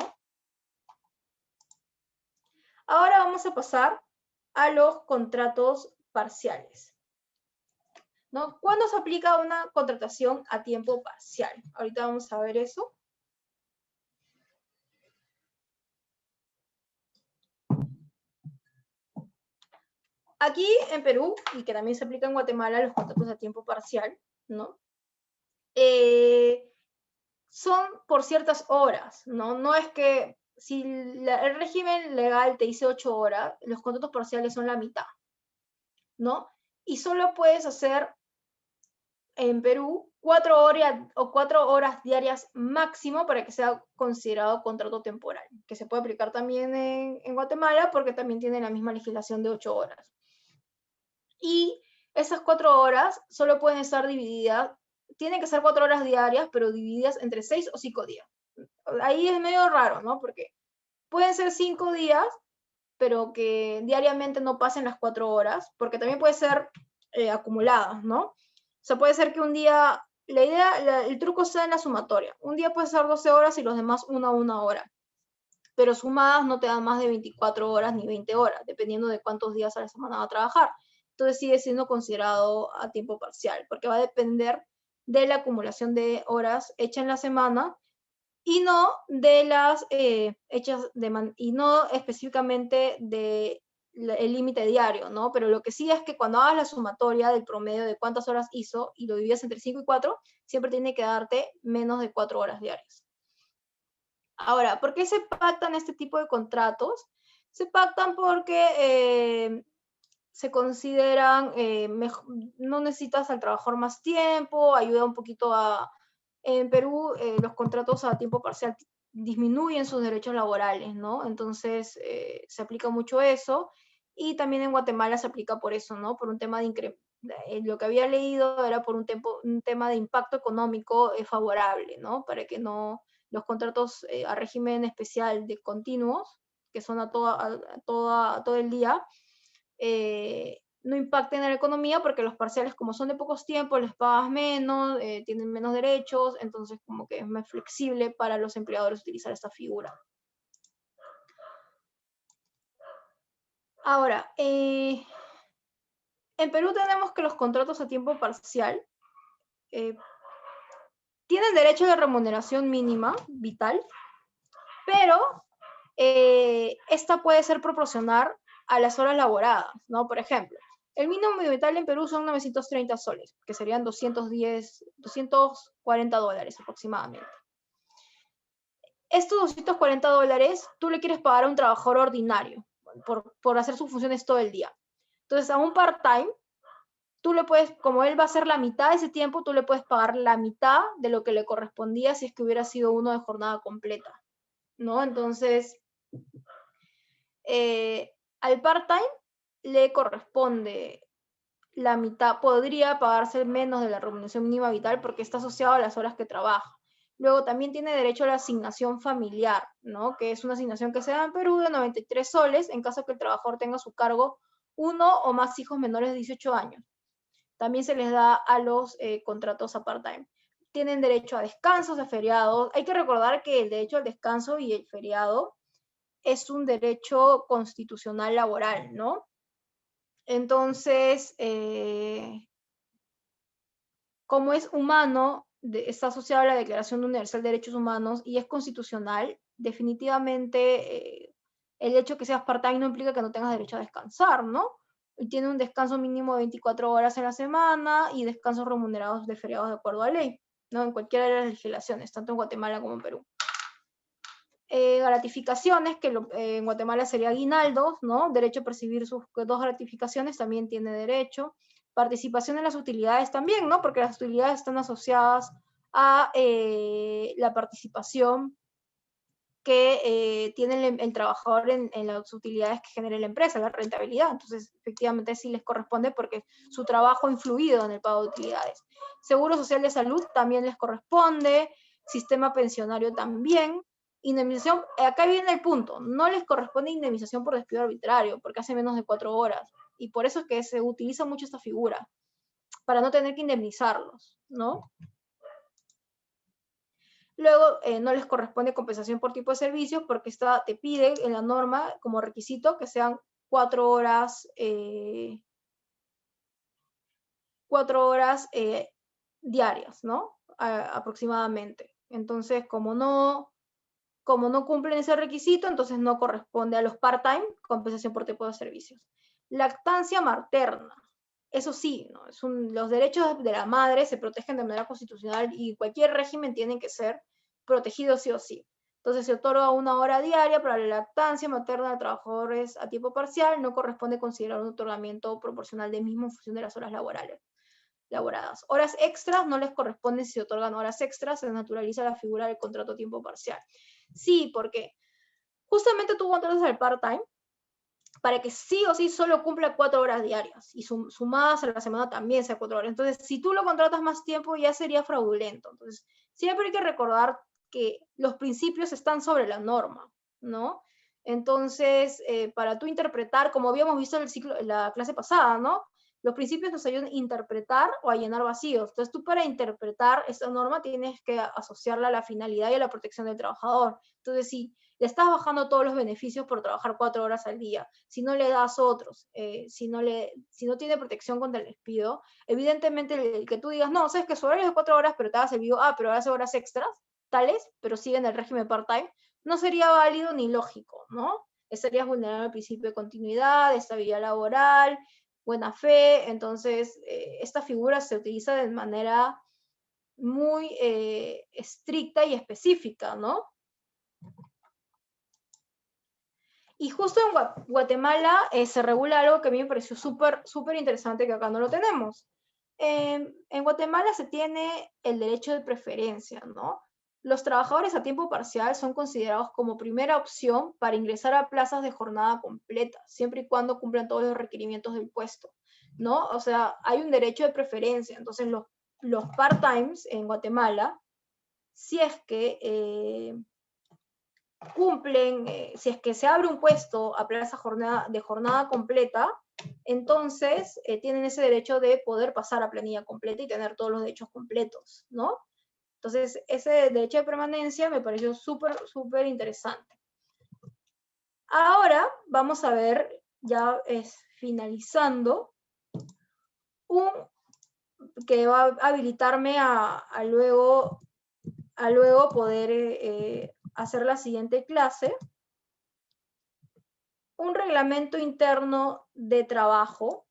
Ahora vamos a pasar a los contratos parciales, ¿no? ¿Cuándo se aplica una contratación a tiempo parcial? Ahorita vamos a ver eso. Aquí en Perú, y que también se aplica en Guatemala, los contratos a tiempo parcial, ¿no? Son por ciertas horas, ¿no? No es que si el régimen legal te dice 8 horas, los contratos parciales son la mitad, ¿no? Y solo puedes hacer en Perú 4 horas diarias máximo para que sea considerado contrato temporal, que se puede aplicar también en Guatemala porque también tiene la misma legislación de 8 horas. Y esas 4 horas solo pueden estar divididas, tienen que ser 4 horas diarias, pero divididas entre 6 o 5 días. Ahí es medio raro, ¿no? Porque pueden ser 5 días, pero que diariamente no pasen las 4 horas, porque también puede ser acumuladas, ¿no? O sea, puede ser que un día, el truco está en la sumatoria. Un día puede ser 12 horas y los demás una hora. Pero sumadas no te dan más de 24 horas ni 20 horas, dependiendo de cuántos días a la semana va a trabajar. Entonces sigue siendo considerado a tiempo parcial, porque va a depender de la acumulación de horas hecha en la semana y no de las hechas y no específicamente de el límite diario, ¿no? Pero lo que sí es que cuando hagas la sumatoria del promedio de cuántas horas hizo y lo divides entre 5 y 4, siempre tiene que darte menos de 4 horas diarias. Ahora, ¿por qué se pactan este tipo de contratos? Se pactan porque se consideran, no necesitas al trabajador más tiempo, ayuda un poquito a... En Perú, los contratos a tiempo parcial disminuyen sus derechos laborales, ¿no? Entonces, se aplica mucho eso. Y también en Guatemala se aplica por eso, ¿no? Por un tema de lo que había leído era por un tema de impacto económico favorable, ¿no? Para que no los contratos a régimen especial de continuos, que son a todo el día, no impacten en la economía porque los parciales, como son de pocos tiempos, les pagas menos, tienen menos derechos, entonces como que es más flexible para los empleadores utilizar esta figura. Ahora, en Perú tenemos que los contratos a tiempo parcial tienen derecho a la remuneración mínima vital, pero esta puede ser proporcional a las horas laboradas, ¿no? Por ejemplo, el mínimo vital en Perú son 930 soles, que serían 240 dólares aproximadamente. Estos 240 dólares tú le quieres pagar a un trabajador ordinario por hacer sus funciones todo el día. Entonces, a un part-time, tú le puedes, como él va a hacer la mitad de ese tiempo, tú le puedes pagar la mitad de lo que le correspondía si es que hubiera sido uno de jornada completa, ¿no? Entonces, al part-time le corresponde la mitad, podría pagarse menos de la remuneración mínima vital porque está asociado a las horas que trabaja. Luego también tiene derecho a la asignación familiar, ¿no? Que es una asignación que se da en Perú de 93 soles en caso que el trabajador tenga a su cargo uno o más hijos menores de 18 años. También se les da a los contratos a part-time. Tienen derecho a descansos, a feriados. Hay que recordar que el derecho al descanso y el feriado es un derecho constitucional laboral, ¿no? Entonces, como es humano, está asociado a la Declaración Universal de Derechos Humanos y es constitucional, definitivamente el hecho de que seas part-time no implica que no tengas derecho a descansar, ¿no? Y tiene un descanso mínimo de 24 horas en la semana y descansos remunerados de feriados de acuerdo a ley, ¿no? En cualquiera de las legislaciones, tanto en Guatemala como en Perú. Gratificaciones, que en Guatemala sería aguinaldos, ¿no? Derecho a percibir sus 2 gratificaciones, también tiene derecho. Participación en las utilidades también, ¿no? Porque las utilidades están asociadas a la participación que tiene el trabajador en las utilidades que genera la empresa, la rentabilidad. Entonces, efectivamente, sí les corresponde porque su trabajo ha influido en el pago de utilidades. Seguro social de salud también les corresponde, sistema pensionario también. Indemnización, acá viene el punto, no les corresponde indemnización por despido arbitrario, porque hace menos de 4 horas, y por eso es que se utiliza mucho esta figura, para no tener que indemnizarlos, ¿no? Luego, no les corresponde compensación por tipo de servicios, porque te pide en la norma como requisito que sean 4 horas, 4 horas diarias, ¿no? Aproximadamente. Entonces, como no cumplen ese requisito, entonces no corresponde a los part-time compensación por tipo de servicios. Lactancia materna. Eso sí, ¿no? Los derechos de la madre se protegen de manera constitucional y cualquier régimen tienen que ser protegidos sí o sí. Entonces se otorga 1 hora diaria para la lactancia materna de trabajadores a tiempo parcial, no corresponde considerar un otorgamiento proporcional del mismo en función de las horas laboradas. Horas extras no les corresponde si se otorgan horas extras, se naturaliza la figura del contrato a tiempo parcial. Sí, porque justamente tú contratas al part-time para que sí o sí solo cumpla 4 horas diarias y sumadas a la semana también sea 4 horas. Entonces, si tú lo contratas más tiempo ya sería fraudulento. Entonces, siempre hay que recordar que los principios están sobre la norma, ¿no? Entonces, para tú interpretar, como habíamos visto en la clase pasada, ¿no? Los principios nos ayudan a interpretar o a llenar vacíos. Entonces, tú para interpretar esta norma tienes que asociarla a la finalidad y a la protección del trabajador. Entonces, si le estás bajando todos los beneficios por trabajar 4 horas al día, si no le das otros, si no tiene protección contra el despido, evidentemente el que tú digas, no, sabes que su horario es de 4 horas, pero te hagas el vivo, pero hace horas extras, tales, pero sigue en el régimen part-time, no sería válido ni lógico, ¿no? Estarías vulnerando el principio de continuidad, de estabilidad laboral, buena fe. Entonces esta figura se utiliza de manera muy estricta y específica, ¿no? Y justo en Guatemala se regula algo que a mí me pareció súper interesante, que acá no lo tenemos. En Guatemala se tiene el derecho de preferencia, ¿no? Los trabajadores a tiempo parcial son considerados como primera opción para ingresar a plazas de jornada completa, siempre y cuando cumplan todos los requerimientos del puesto, ¿no? O sea, hay un derecho de preferencia. Entonces, los part-times en Guatemala, si es que cumplen, si es que se abre un puesto a plaza de jornada completa, entonces tienen ese derecho de poder pasar a planilla completa y tener todos los derechos completos, ¿no? Entonces, ese derecho de permanencia me pareció súper interesante. Ahora vamos a ver, ya finalizando, que va a habilitarme a luego poder hacer la siguiente clase, un reglamento interno de trabajo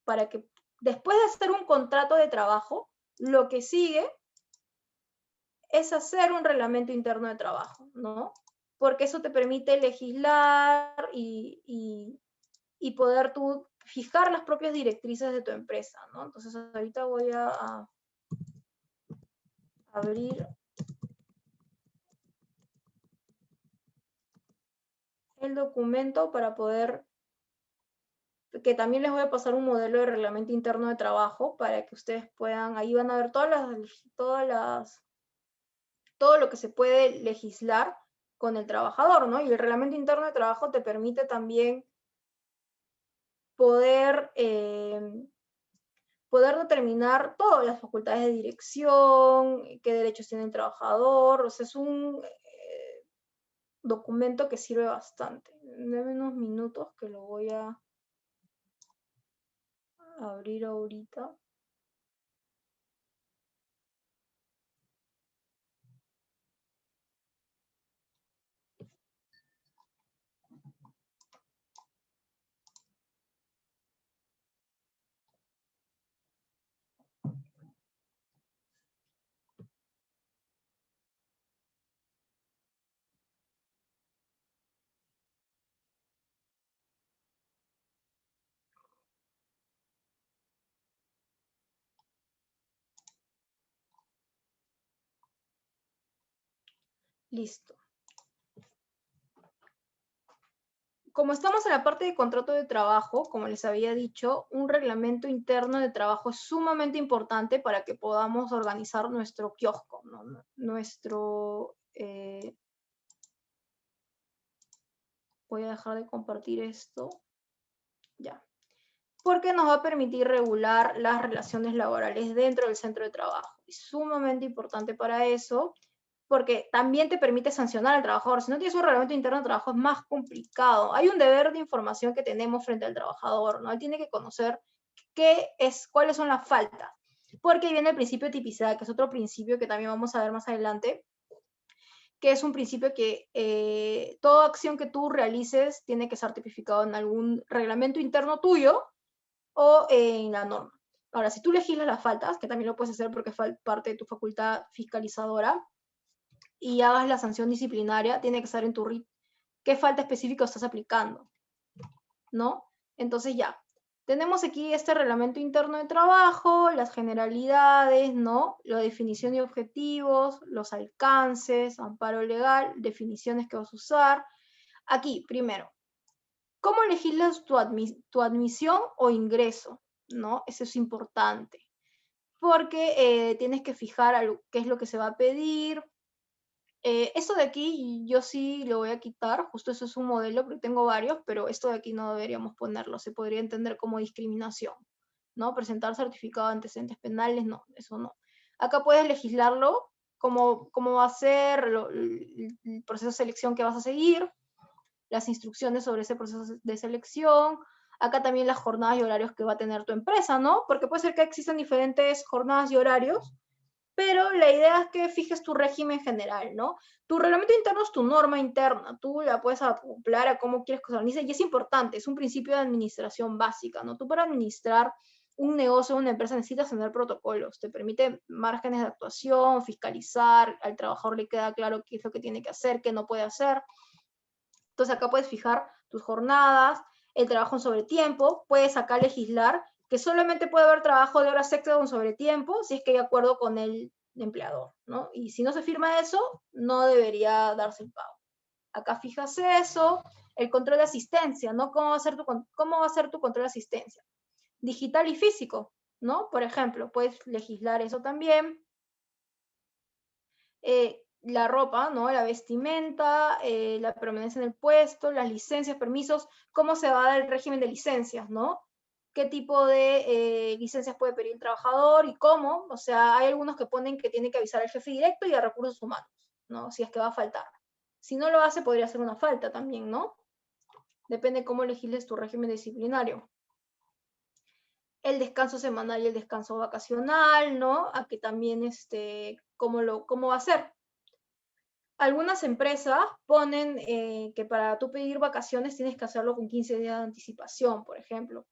para que después de hacer un contrato de trabajo, lo que sigue es hacer un reglamento interno de trabajo, ¿no? Porque eso te permite legislar y poder tú fijar las propias directrices de tu empresa, ¿no? Entonces ahorita voy a abrir el documento para poder, que también les voy a pasar un modelo de reglamento interno de trabajo para que ustedes puedan, ahí van a ver todo lo que se puede legislar con el trabajador, ¿no? Y el reglamento interno de trabajo te permite también poder determinar todas las facultades de dirección, qué derechos tiene el trabajador. O sea, es un documento que sirve bastante. Dame unos minutos que lo voy a abrir ahorita. Listo. Como estamos en la parte de contrato de trabajo, como les había dicho, un reglamento interno de trabajo es sumamente importante para que podamos organizar nuestro kiosco, ¿no? Voy a dejar de compartir esto. Ya. Porque nos va a permitir regular las relaciones laborales dentro del centro de trabajo. Es sumamente importante para eso, porque también te permite sancionar al trabajador. Si no tienes un reglamento interno de trabajo es más complicado. Hay un deber de información que tenemos frente al trabajador, ¿no? Él tiene que conocer cuáles son las faltas. Porque ahí viene el principio de tipicidad, que es otro principio que también vamos a ver más adelante, que es un principio que toda acción que tú realices tiene que ser tipificado en algún reglamento interno tuyo o en la norma. Ahora, si tú legislas las faltas, que también lo puedes hacer porque es parte de tu facultad fiscalizadora, y hagas la sanción disciplinaria, tiene que estar en tu RIT qué falta específica estás aplicando, ¿no? Entonces ya, tenemos aquí este reglamento interno de trabajo, las generalidades, ¿no? La definición y objetivos, los alcances, amparo legal, definiciones que vas a usar. Aquí, primero, ¿cómo legislas tu admisión o ingreso? ¿No? Eso es importante, porque tienes que fijar qué es lo que se va a pedir. Esto de aquí yo sí lo voy a quitar, justo eso es un modelo, porque tengo varios, pero esto de aquí no deberíamos ponerlo, se podría entender como discriminación, ¿no? Presentar certificado de antecedentes penales, no, eso no. Acá puedes legislarlo, cómo va a ser el proceso de selección que vas a seguir, las instrucciones sobre ese proceso de selección, acá también las jornadas y horarios que va a tener tu empresa, ¿no? Porque puede ser que existan diferentes jornadas y horarios, pero la idea es que fijes tu régimen general, ¿no? Tu reglamento interno es tu norma interna, tú la puedes acoplar a cómo quieres que se organice, y es importante, es un principio de administración básica, ¿no? Tú para administrar un negocio, una empresa, necesitas tener protocolos, te permite márgenes de actuación, fiscalizar, al trabajador le queda claro qué es lo que tiene que hacer, qué no puede hacer. Entonces acá puedes fijar tus jornadas, el trabajo en sobretiempo, puedes acá legislar que solamente puede haber trabajo de horas extras o en sobretiempo si es que hay acuerdo con el empleador, ¿no? Y si no se firma eso, no debería darse el pago. Acá fijas eso, el control de asistencia, ¿no? ¿Cómo va a ser tu control de asistencia? Digital y físico, ¿no? Por ejemplo, puedes legislar eso también. La ropa, ¿no? La vestimenta, la permanencia en el puesto, las licencias, permisos, cómo se va a dar el régimen de licencias, ¿no? Qué tipo de licencias puede pedir el trabajador y cómo. O sea, hay algunos que ponen que tiene que avisar al jefe directo y a recursos humanos, ¿no? Si es que va a faltar. Si no lo hace, podría ser una falta también, ¿no? Depende cómo legisles tu régimen disciplinario. El descanso semanal y el descanso vacacional, ¿no? A que también, cómo va a ser. Algunas empresas ponen que para tú pedir vacaciones tienes que hacerlo con 15 días de anticipación, por ejemplo,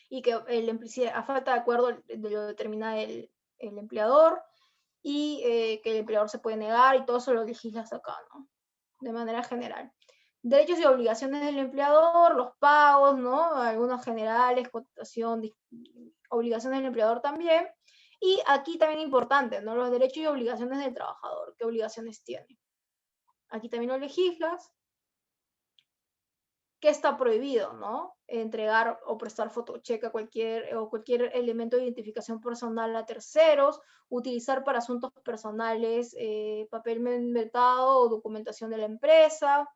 y que a falta de acuerdo lo determina el empleador, y que el empleador se puede negar, y todo eso lo legislas acá, ¿no? De manera general. Derechos y obligaciones del empleador, los pagos, ¿no? Algunos generales, cotización, obligaciones del empleador también. Y aquí también importante, ¿no? Los derechos y obligaciones del trabajador, ¿qué obligaciones tiene? Aquí también lo legislas. ¿Qué está prohibido, no? Entregar o prestar fotocheque a cualquier elemento de identificación personal a terceros, utilizar para asuntos personales papel inventado o documentación de la empresa,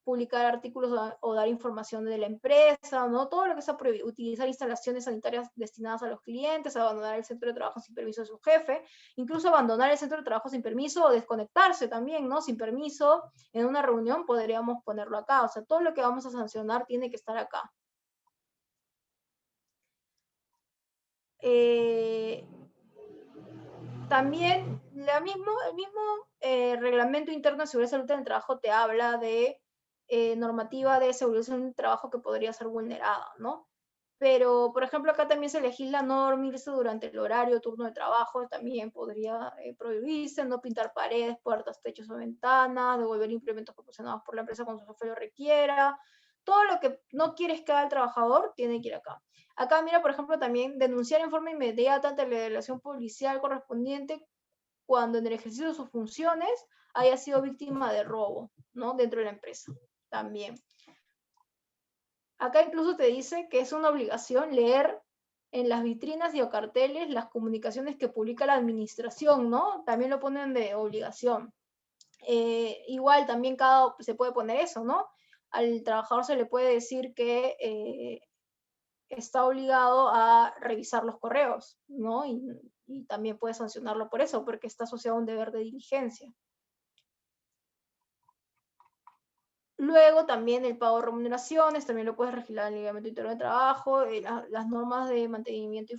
publicar artículos o dar información de la empresa, ¿no? Todo lo que está prohibido, utilizar instalaciones sanitarias destinadas a los clientes, abandonar el centro de trabajo sin permiso de su jefe, incluso abandonar el centro de trabajo sin permiso o desconectarse también, ¿no? Sin permiso, en una reunión podríamos ponerlo acá. O sea, todo lo que vamos a sancionar tiene que estar acá. También el mismo reglamento interno de seguridad y salud en el trabajo te habla de normativa de seguridad y salud en el trabajo que podría ser vulnerada, ¿no? Pero, por ejemplo, acá también se legisla no dormirse durante el horario, turno de trabajo, también podría prohibirse, no pintar paredes, puertas, techos o ventanas, devolver implementos proporcionados por la empresa cuando su jefe lo requiera. Todo lo que no quieres que haga el trabajador tiene que ir acá. Acá, mira, por ejemplo, también denunciar en forma inmediata ante la delegación policial correspondiente cuando en el ejercicio de sus funciones haya sido víctima de robo, ¿no? Dentro de la empresa, también. Acá incluso te dice que es una obligación leer en las vitrinas y o carteles las comunicaciones que publica la administración, ¿no? También lo ponen de obligación. Igual también se puede poner eso, ¿no? Al trabajador se le puede decir que está obligado a revisar los correos, ¿no? Y también puede sancionarlo por eso, porque está asociado a un deber de diligencia. Luego también el pago de remuneraciones, también lo puedes registrar en el reglamento interno de trabajo, las normas de mantenimiento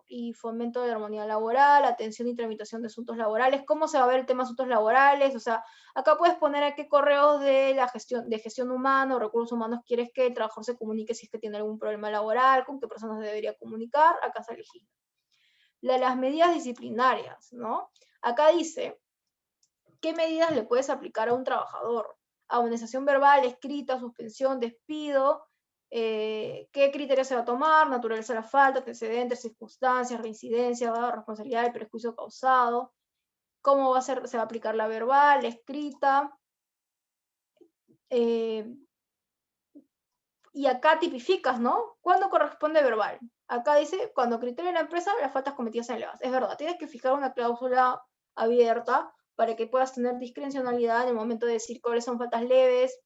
y fomento de la armonía laboral, atención y tramitación de asuntos laborales. ¿Cómo se va a ver el tema de asuntos laborales? O sea, acá puedes poner a qué correos de gestión humana o recursos humanos quieres que el trabajador se comunique si es que tiene algún problema laboral, con qué personas debería comunicar. Acá se elegir. Las medidas disciplinarias, ¿no? Acá dice ¿qué medidas le puedes aplicar a un trabajador? Amonestación verbal, escrita, suspensión, despido, qué criterios se va a tomar, naturaleza de la falta, antecedentes, circunstancias, reincidencia, responsabilidad del perjuicio causado, cómo va a ser, se va a aplicar la verbal, la escrita, y acá tipificas, ¿no? ¿Cuándo corresponde verbal? Acá dice, cuando criterio de la empresa, las faltas cometidas en elevadas. Es verdad, tienes que fijar una cláusula abierta para que puedas tener discrecionalidad en el momento de decir cuáles son faltas leves,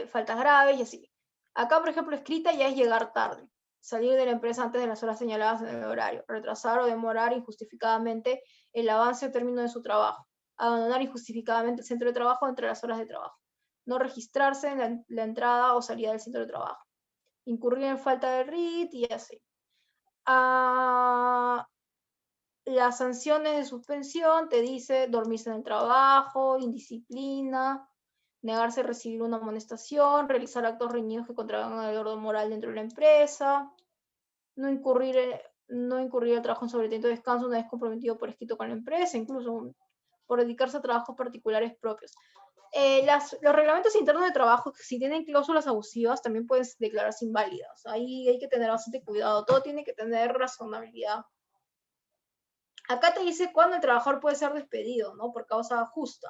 faltas graves y así. Acá, por ejemplo, escrita ya es llegar tarde, salir de la empresa antes de las horas señaladas en el horario, retrasar o demorar injustificadamente el avance o término de su trabajo, abandonar injustificadamente el centro de trabajo entre las horas de trabajo, no registrarse en la entrada o salida del centro de trabajo, incurrir en falta de RIT y así. Las sanciones de suspensión te dice dormirse en el trabajo, indisciplina, negarse a recibir una amonestación, realizar actos reñidos que contravengan el orden moral dentro de la empresa, no incurrir al trabajo en sobretiempo de descanso una vez comprometido por escrito con la empresa, incluso por dedicarse a trabajos particulares propios. Los reglamentos internos de trabajo, si tienen cláusulas abusivas, también pueden declararse inválidas. Ahí hay que tener bastante cuidado. Todo tiene que tener razonabilidad. Acá te dice cuándo el trabajador puede ser despedido, ¿no? Por causa justa.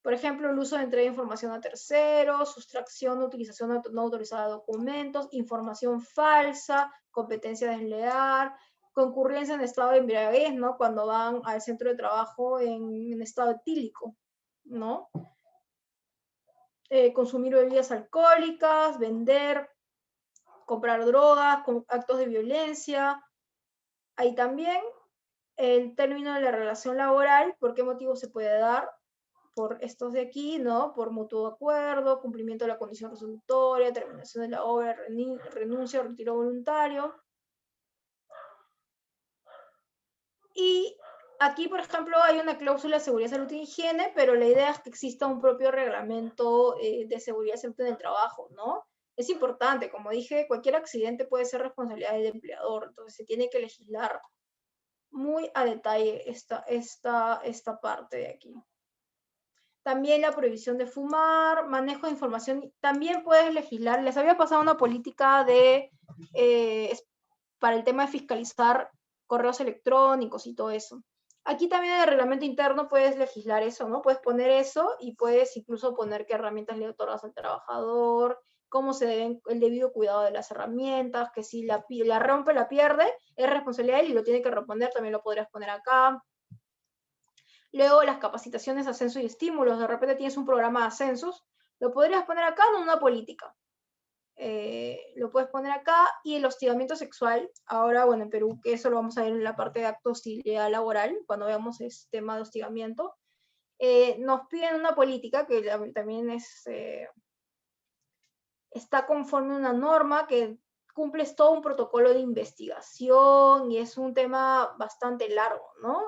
Por ejemplo, el uso de entrega de información a terceros, sustracción o utilización no autorizada de documentos, información falsa, competencia desleal, concurrencia en estado de embriaguez, ¿no? Cuando van al centro de trabajo en estado etílico, ¿no? Consumir bebidas alcohólicas, vender, comprar drogas, actos de violencia. Ahí también el término de la relación laboral, por qué motivo se puede dar, por estos de aquí, ¿no? Por mutuo acuerdo, cumplimiento de la condición resolutoria, terminación de la obra, renuncia o retiro voluntario. Y aquí, por ejemplo, hay una cláusula de seguridad, salud e higiene, pero la idea es que exista un propio reglamento de seguridad y salud en el trabajo, ¿no? Es importante, como dije, cualquier accidente puede ser responsabilidad del empleador, entonces se tiene que legislar muy a detalle esta parte de aquí. También la prohibición de fumar, manejo de información, también puedes legislar. Les había pasado una política para el tema de fiscalizar correos electrónicos y todo eso. Aquí también en el reglamento interno puedes legislar eso, ¿no? Puedes poner eso y puedes incluso poner qué herramientas le otorgas al trabajador, cómo se deben, el debido cuidado de las herramientas, que si la rompe, la pierde, es responsabilidad de él y lo tiene que reponer, también lo podrías poner acá. Luego las capacitaciones, ascenso y estímulos, de repente tienes un programa de ascensos, lo podrías poner acá en una política. Lo puedes poner acá, y el hostigamiento sexual, ahora, bueno, en Perú, que eso lo vamos a ver en la parte de acto de hostilidad laboral, cuando veamos este tema de hostigamiento, nos piden una política que también está conforme a una norma que cumples todo un protocolo de investigación y es un tema bastante largo, ¿no?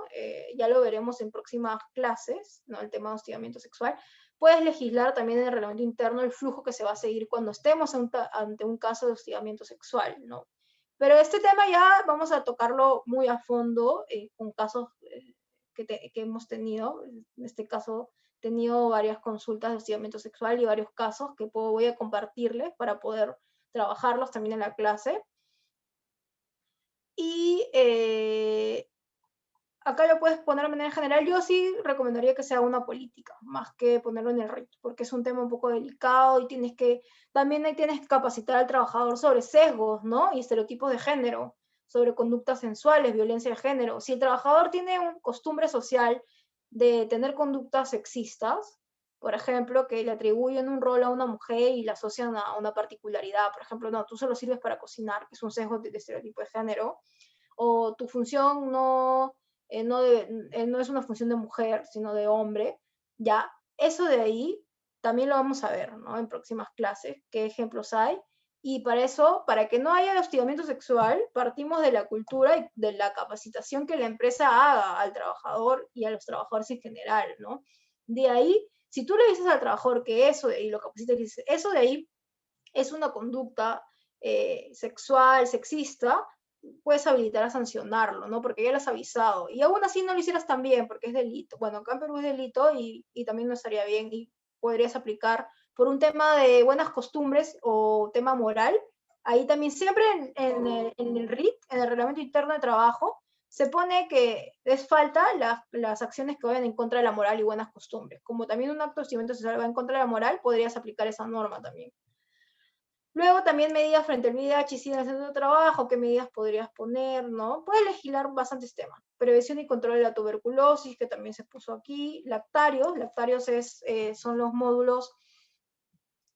Ya lo veremos en próximas clases, ¿no? El tema de hostigamiento sexual. Puedes legislar también en el reglamento interno el flujo que se va a seguir cuando estemos ante un caso de hostigamiento sexual, ¿no? Pero este tema ya vamos a tocarlo muy a fondo con casos que hemos tenido. En este caso, he tenido varias consultas de hostigamiento sexual y varios casos que voy a compartirles para poder trabajarlos también en la clase. Y acá lo puedes poner de manera general. Yo sí recomendaría que sea una política, más que ponerlo en el RIT, porque es un tema un poco delicado y también ahí tienes que capacitar al trabajador sobre sesgos, ¿no? Y estereotipos de género, sobre conductas sensuales, violencia de género. Si el trabajador tiene una costumbre social de tener conductas sexistas, por ejemplo, que le atribuyen un rol a una mujer y la asocian a una particularidad, por ejemplo, no, tú solo sirves para cocinar, que es un sesgo de estereotipo de género, o tu función no es una función de mujer, sino de hombre, ya, eso de ahí también lo vamos a ver, ¿no? En próximas clases, qué ejemplos hay. Y para eso, para que no haya hostigamiento sexual, partimos de la cultura y de la capacitación que la empresa haga al trabajador y a los trabajadores en general, ¿no? De ahí, si tú le dices al trabajador que eso de ahí, lo capacitas y dices, eso de ahí es una conducta sexual, sexista, puedes habilitar a sancionarlo, ¿no? Porque ya lo has avisado. Y aún así no lo hicieras tan bien, porque es delito. Bueno, acá en Perú es delito y también no estaría bien y podrías aplicar por un tema de buenas costumbres o tema moral. Ahí también siempre en el RIT, en el Reglamento Interno de Trabajo, se pone que es falta las acciones que vayan en contra de la moral y buenas costumbres. Como también un acto de hostigamiento sexual va en contra de la moral, podrías aplicar esa norma también. Luego también medidas frente al VIH y SIDA en el centro de trabajo, qué medidas podrías poner, ¿no? Puedes legislar bastantes temas. Prevención y control de la tuberculosis, que también se puso aquí. Lactarios son los módulos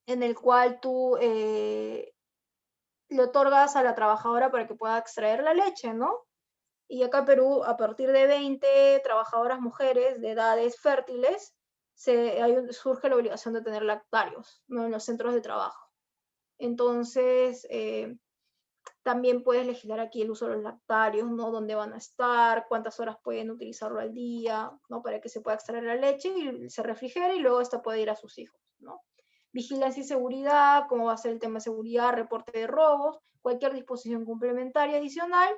en el cual tú le otorgas a la trabajadora para que pueda extraer la leche, ¿no? Y acá en Perú, a partir de 20 trabajadoras mujeres de edades fértiles, surge la obligación de tener lactarios, ¿no? En los centros de trabajo. Entonces, también puedes legislar aquí el uso de los lactarios, ¿no? Dónde van a estar, cuántas horas pueden utilizarlo al día, ¿no? Para que se pueda extraer la leche y se refrigere y luego esta puede ir a sus hijos, ¿no? Vigilancia y seguridad, cómo va a ser el tema de seguridad, reporte de robos, cualquier disposición complementaria adicional.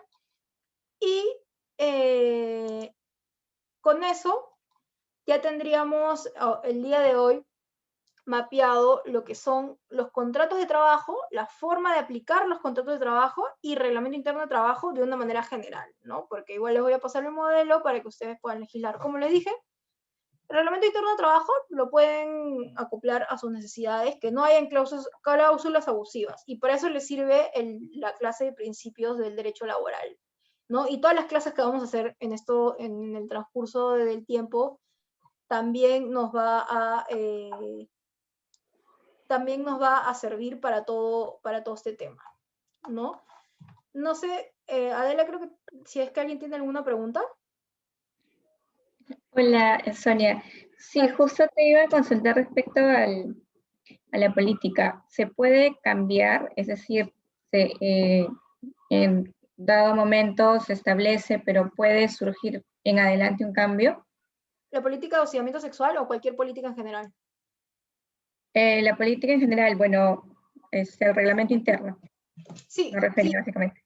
Y con eso ya tendríamos el día de hoy mapeado lo que son los contratos de trabajo, la forma de aplicar los contratos de trabajo y reglamento interno de trabajo de una manera general, ¿no? Porque igual les voy a pasar el modelo para que ustedes puedan legislar. Como les dije, el reglamento interno de trabajo lo pueden acoplar a sus necesidades, que no hayan cláusulas abusivas, y para eso les sirve la clase de principios del derecho laboral, ¿no? Y todas las clases que vamos a hacer en el transcurso del tiempo, también nos va a servir para todo este tema, ¿no? No sé, Adela, creo que si es que alguien tiene alguna pregunta.
Hola, Sonia. Sí, justo te iba a consultar respecto a la política. ¿Se puede cambiar? Es decir, en dado momento se establece, pero puede surgir en adelante un cambio.
¿La política de hostigamiento sexual o cualquier política en general?
La política en general, bueno, es el reglamento interno.
Sí,
Me refería
sí.
básicamente.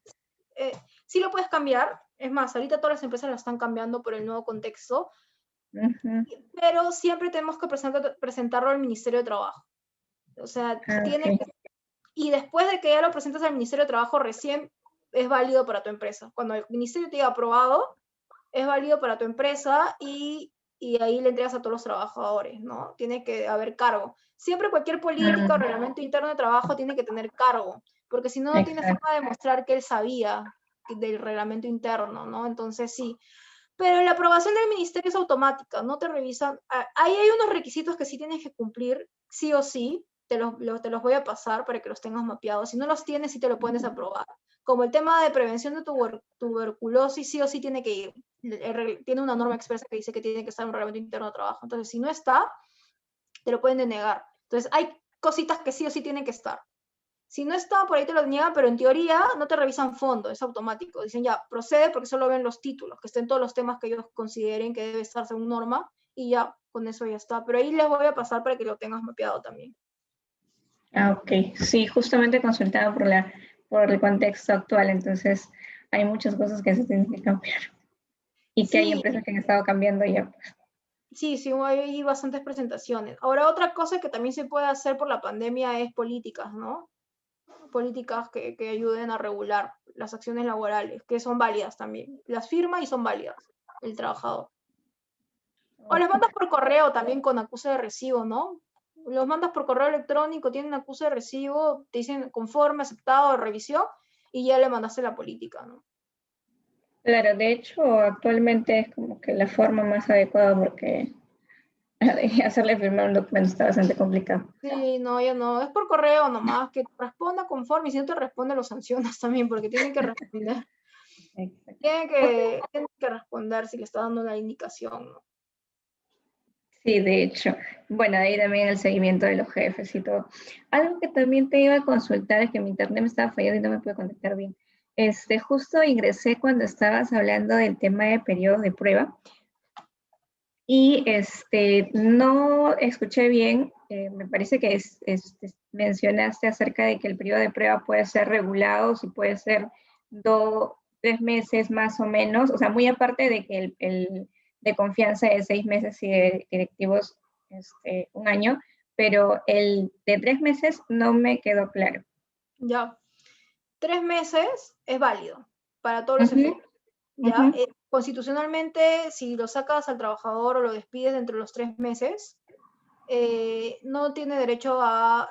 Sí lo puedes cambiar. Es más, ahorita todas las empresas lo están cambiando por el nuevo contexto. Pero siempre tenemos que presentarlo al Ministerio de Trabajo. O sea, y después de que ya lo presentas al Ministerio de Trabajo, recién es válido para tu empresa. Cuando el Ministerio te diga aprobado, es válido para tu empresa y ahí le entregas a todos los trabajadores, ¿no? Tiene que haber cargo. Siempre cualquier política o reglamento interno de trabajo tiene que tener cargo, porque si no, no tiene forma de demostrar que él sabía del reglamento interno, ¿no? Entonces sí. Pero la aprobación del ministerio es automática, no te revisan. Ahí hay unos requisitos que sí tienes que cumplir, sí o sí, te los voy a pasar para que los tengas mapeados. Si no los tienes, sí te lo pueden desaprobar. Como el tema de prevención de tuberculosis, sí o sí tiene que ir. Tiene una norma expresa que dice que tiene que estar en un reglamento interno de trabajo. Entonces, si no está, te lo pueden denegar. Entonces, hay cositas que sí o sí tienen que estar. Si no está, por ahí te lo niegan, pero en teoría no te revisan fondo, es automático. Dicen ya, procede porque solo ven los títulos, que estén todos los temas que ellos consideren que debe estar según norma, y ya, con eso ya está. Pero ahí les voy a pasar para que lo tengas mapeado también.
Ok. Sí, justamente consultaba por el contexto actual, entonces hay muchas cosas que se tienen que cambiar. Y que hay empresas que han estado cambiando ya.
Sí, hay bastantes presentaciones. Ahora, otra cosa que también se puede hacer por la pandemia es políticas, ¿no? Políticas que ayuden a regular las acciones laborales, que son válidas también. Las firma y son válidas el trabajador. O les mandas por correo también con acuse de recibo, ¿no? Los mandas por correo electrónico, tienen acuse de recibo, te dicen conforme, aceptado, revisión, y ya le mandaste la política, ¿no?
Claro, de hecho, actualmente es como que la forma más adecuada porque hacerle firmar un documento está bastante complicado.
Sí, no, ya no, es por correo nomás, que te responda conforme, y si no te responde lo sancionas también, porque tienen que responder. Tienen que responder si le está dando una indicación, ¿no?
Sí, de hecho. Bueno, ahí también el seguimiento de los jefes y todo. Algo que también te iba a consultar es que mi internet me estaba fallando y no me pude conectar bien. Justo ingresé cuando estabas hablando del tema de periodos de prueba y no escuché bien, me parece que mencionaste acerca de que el periodo de prueba puede ser regulado, si puede ser 3 meses más o menos, o sea, muy aparte de que el de confianza de 6 meses y de directivos 1 año, pero el de 3 meses no me quedó claro.
Ya. 3 meses es válido para todos los efectos. ¿Ya? Constitucionalmente, si lo sacas al trabajador o lo despides dentro de los 3 meses, no tiene derecho a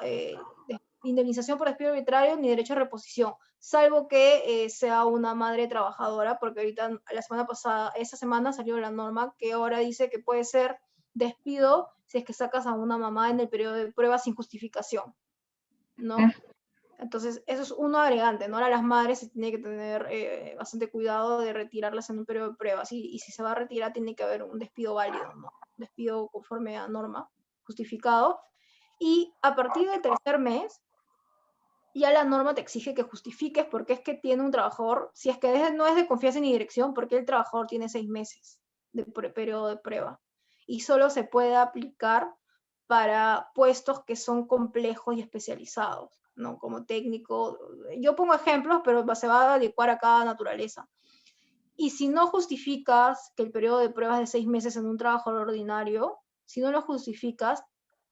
indemnización por despido arbitrario ni derecho a reposición, salvo que sea una madre trabajadora, porque ahorita, la semana pasada, esta semana salió la norma que ahora dice que puede ser despido si es que sacas a una mamá en el periodo de prueba sin justificación, ¿no? Entonces, eso es uno agregante, ¿no? Ahora las madres se tiene que tener bastante cuidado de retirarlas en un periodo de pruebas y si se va a retirar tiene que haber un despido válido, ¿no? Un despido conforme a norma, justificado. Y a partir del 3er mes, ya la norma te exige que justifiques porque es que tiene un trabajador, si es que no es de confianza ni dirección, porque el trabajador tiene 6 meses de periodo de prueba. Y solo se puede aplicar para puestos que son complejos y especializados, ¿no? Como técnico. Yo pongo ejemplos, pero se va a adecuar a cada naturaleza. Y si no justificas que el periodo de prueba es de 6 meses en un trabajador ordinario, si no lo justificas,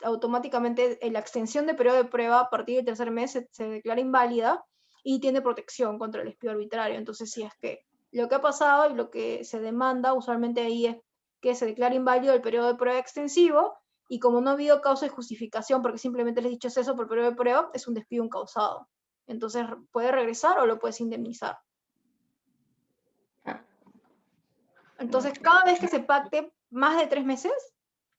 automáticamente la extensión de periodo de prueba a partir del 3er mes se declara inválida y tiene protección contra el despido arbitrario. Entonces, si es que lo que ha pasado y lo que se demanda usualmente ahí es que se declare inválido el periodo de prueba extensivo y como no ha habido causa de justificación porque simplemente les he dicho eso por el periodo de prueba, es un despido incausado. Entonces, puede regresar o lo puedes indemnizar. Entonces, cada vez que se pacte más de 3 meses,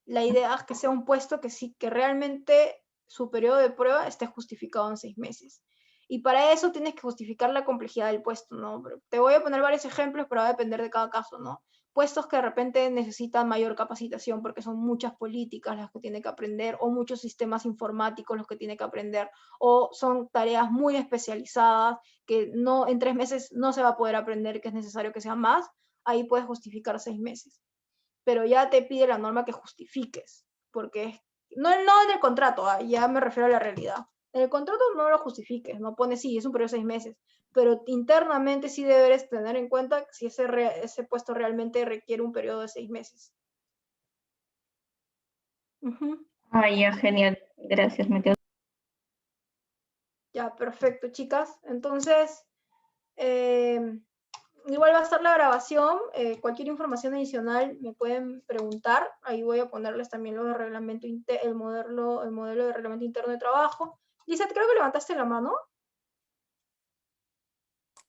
la idea es que sea un puesto que sí, que realmente su periodo de prueba esté justificado en 6 meses. Y para eso tienes que justificar la complejidad del puesto, ¿no? Te voy a poner varios ejemplos, pero va a depender de cada caso, ¿no? Puestos que de repente necesitan mayor capacitación porque son muchas políticas las que tiene que aprender, o muchos sistemas informáticos los que tiene que aprender, o son tareas muy especializadas que no, en 3 meses no se va a poder aprender, que es necesario que sean más, ahí puedes justificar 6 meses. Pero ya te pide la norma que justifiques, porque no en el contrato, ya me refiero a la realidad. En el contrato no lo justifiques, no pones sí, es un periodo de 6 meses, pero internamente sí deberes tener en cuenta si ese puesto realmente requiere un periodo de 6 meses.
Ay, ya, genial. Gracias, me quedo.
Ya, perfecto, chicas. Entonces, igual va a estar la grabación. Cualquier información adicional me pueden preguntar. Ahí voy a ponerles también lo de reglamento el modelo de reglamento interno de trabajo. Lizeth, creo que levantaste la mano.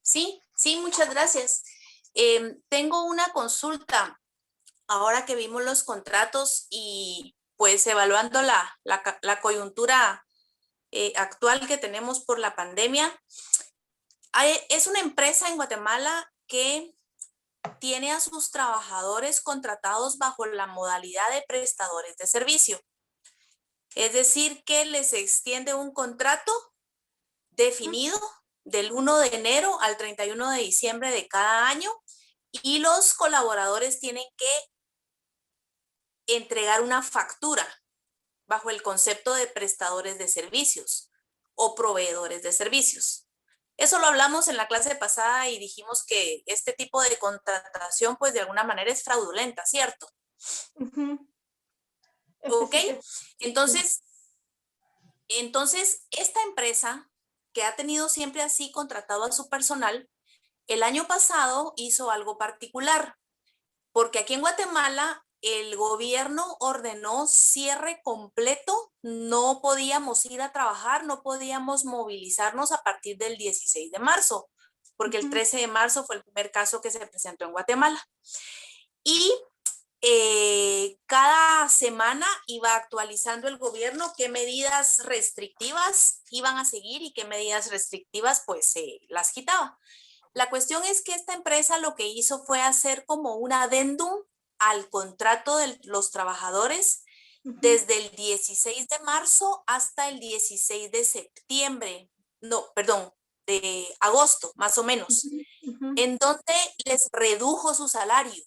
Sí, muchas gracias. Tengo una consulta. Ahora que vimos los contratos y pues evaluando la coyuntura actual que tenemos por la pandemia, es una empresa en Guatemala que tiene a sus trabajadores contratados bajo la modalidad de prestadores de servicio. Es decir, que les extiende un contrato definido del 1 de enero al 31 de diciembre de cada año y los colaboradores tienen que entregar una factura bajo el concepto de prestadores de servicios o proveedores de servicios. Eso lo hablamos en la clase pasada y dijimos que este tipo de contratación pues de alguna manera es fraudulenta, ¿cierto? ¿Ok? Entonces, esta empresa que ha tenido siempre así contratado a su personal, el año pasado hizo algo particular, porque aquí en Guatemala el gobierno ordenó cierre completo, no podíamos ir a trabajar, no podíamos movilizarnos a partir del 16 de marzo, porque el 13 de marzo fue el primer caso que se presentó en Guatemala. Y cada semana iba actualizando el gobierno qué medidas restrictivas iban a seguir y qué medidas restrictivas pues las quitaba. La cuestión es que esta empresa lo que hizo fue hacer como un adendum al contrato de los trabajadores desde el 16 de marzo hasta el 16 de septiembre, de agosto más o menos, en donde les redujo su salario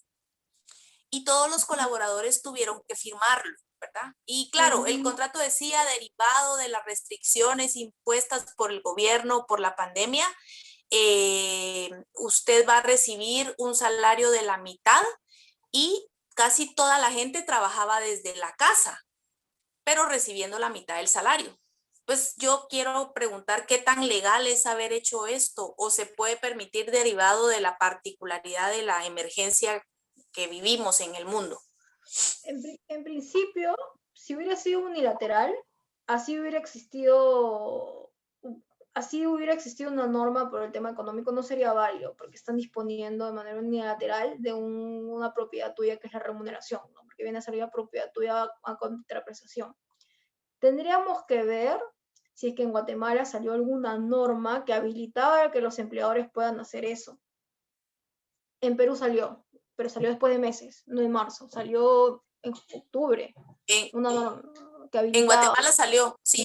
y todos los colaboradores tuvieron que firmarlo, ¿verdad? Y claro, el contrato decía derivado de las restricciones impuestas por el gobierno por la pandemia, usted va a recibir un salario de la mitad y casi toda la gente trabajaba desde la casa, pero recibiendo la mitad del salario. Pues yo quiero preguntar qué tan legal es haber hecho esto o se puede permitir derivado de la particularidad de la emergencia que vivimos en el mundo.
En principio, si hubiera sido unilateral, así hubiera existido una norma por el tema económico, no sería válido, porque están disponiendo de manera unilateral de una propiedad tuya que es la remuneración, ¿no? Porque viene a ser una propiedad tuya a contraprestación. Tendríamos que ver si es que en Guatemala salió alguna norma que habilitaba que los empleadores puedan hacer eso. En Perú salió, pero salió después de meses, no en marzo, salió en octubre. Una norma que habilitaba.
En Guatemala salió, sí.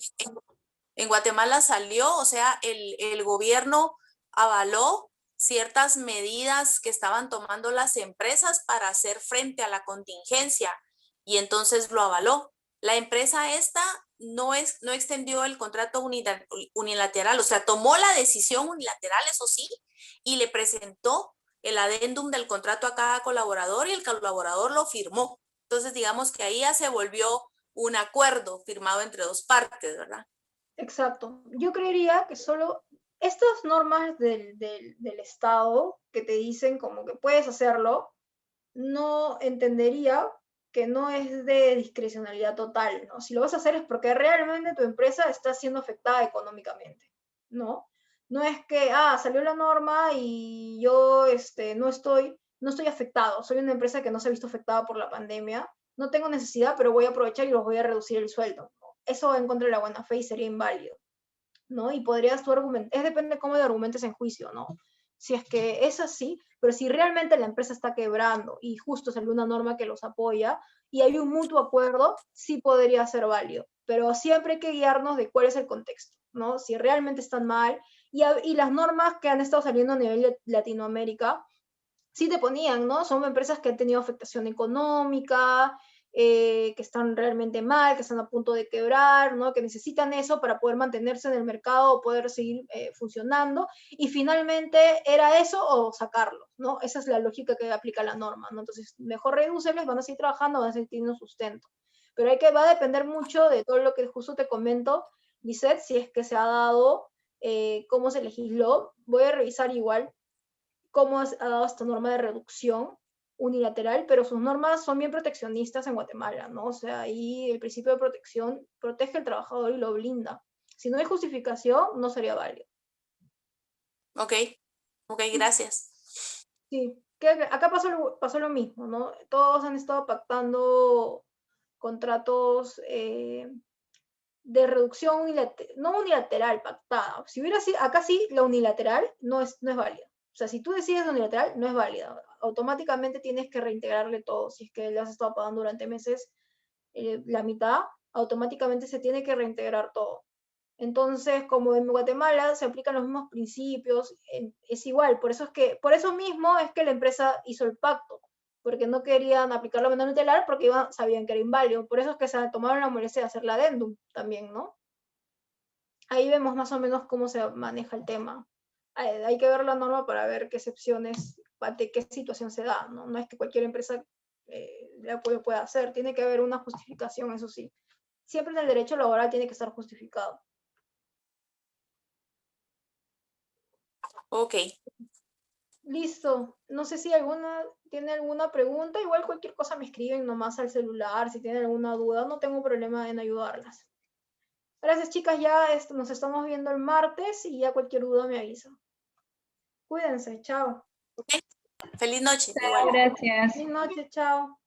En Guatemala salió, o sea, el gobierno avaló ciertas medidas que estaban tomando las empresas para hacer frente a la contingencia y entonces lo avaló. La empresa esta no extendió el contrato unilateral, o sea, tomó la decisión unilateral, eso sí, y le presentó el adendum del contrato a cada colaborador y el colaborador lo firmó. Entonces, digamos que ahí ya se volvió un acuerdo firmado entre dos partes, ¿verdad?
Exacto. Yo creería que solo estas normas del Estado que te dicen como que puedes hacerlo, no entendería que no es de discrecionalidad total, ¿no? Si lo vas a hacer es porque realmente tu empresa está siendo afectada económicamente, ¿no? No es que, salió la norma y yo no estoy afectado, soy una empresa que no se ha visto afectada por la pandemia, no tengo necesidad, pero voy a aprovechar y los voy a reducir el sueldo, ¿no? Eso va en contra de la buena fe y sería inválido, ¿no? Y podrías tú argumentar, depende de cómo lo argumentes en juicio, ¿no? Si es que es así, pero si realmente la empresa está quebrando y justo salió una norma que los apoya y hay un mutuo acuerdo, sí podría ser válido, pero siempre hay que guiarnos de cuál es el contexto, ¿no? Si realmente están mal y las normas que han estado saliendo a nivel de Latinoamérica, sí te ponían, ¿no? Son empresas que han tenido afectación económica, que están realmente mal, que están a punto de quebrar, ¿no? Que necesitan eso para poder mantenerse en el mercado o poder seguir funcionando. Y finalmente era eso o sacarlos, ¿no? Esa es la lógica que aplica la norma, ¿no? Entonces, mejor redúceles, van a seguir trabajando, van a seguir teniendo sustento. Pero va a depender mucho de todo lo que justo te comento, Lisette, si es que se ha dado, cómo se legisló. Voy a revisar igual cómo ha dado esta norma de reducción unilateral, pero sus normas son bien proteccionistas en Guatemala, ¿no? O sea, ahí el principio de protección protege al trabajador y lo blinda. Si no hay justificación, no sería válido.
Ok, gracias.
Sí, que acá pasó lo mismo, ¿no? Todos han estado pactando contratos de reducción no unilateral, pactada. Si hubiera sido, acá sí, la unilateral no es válida. O sea, si tú decides unilateral, no es válida. Automáticamente tienes que reintegrarle todo. Si es que le has estado pagando durante meses la mitad, automáticamente se tiene que reintegrar todo. Entonces, como en Guatemala se aplican los mismos principios, es igual. Por eso mismo es que la empresa hizo el pacto, porque no querían aplicar la manera unilateral porque sabían que era inválido. Por eso es que se tomaron la molestia de hacer la adendum también, ¿no? Ahí vemos más o menos cómo se maneja el tema. Hay que ver la norma para ver qué excepciones, de qué situación se da, ¿no? No es que cualquier empresa de apoyo pueda hacer, tiene que haber una justificación, eso sí. Siempre en el derecho laboral tiene que estar justificado.
Ok.
Listo. No sé si tiene alguna pregunta, igual cualquier cosa me escriben nomás al celular, si tienen alguna duda, no tengo problema en ayudarlas. Gracias, chicas, ya nos estamos viendo el martes y ya cualquier duda me avisa. Cuídense, chao.
Okay. Feliz noche.
Igual. Gracias.
Feliz noche, chao.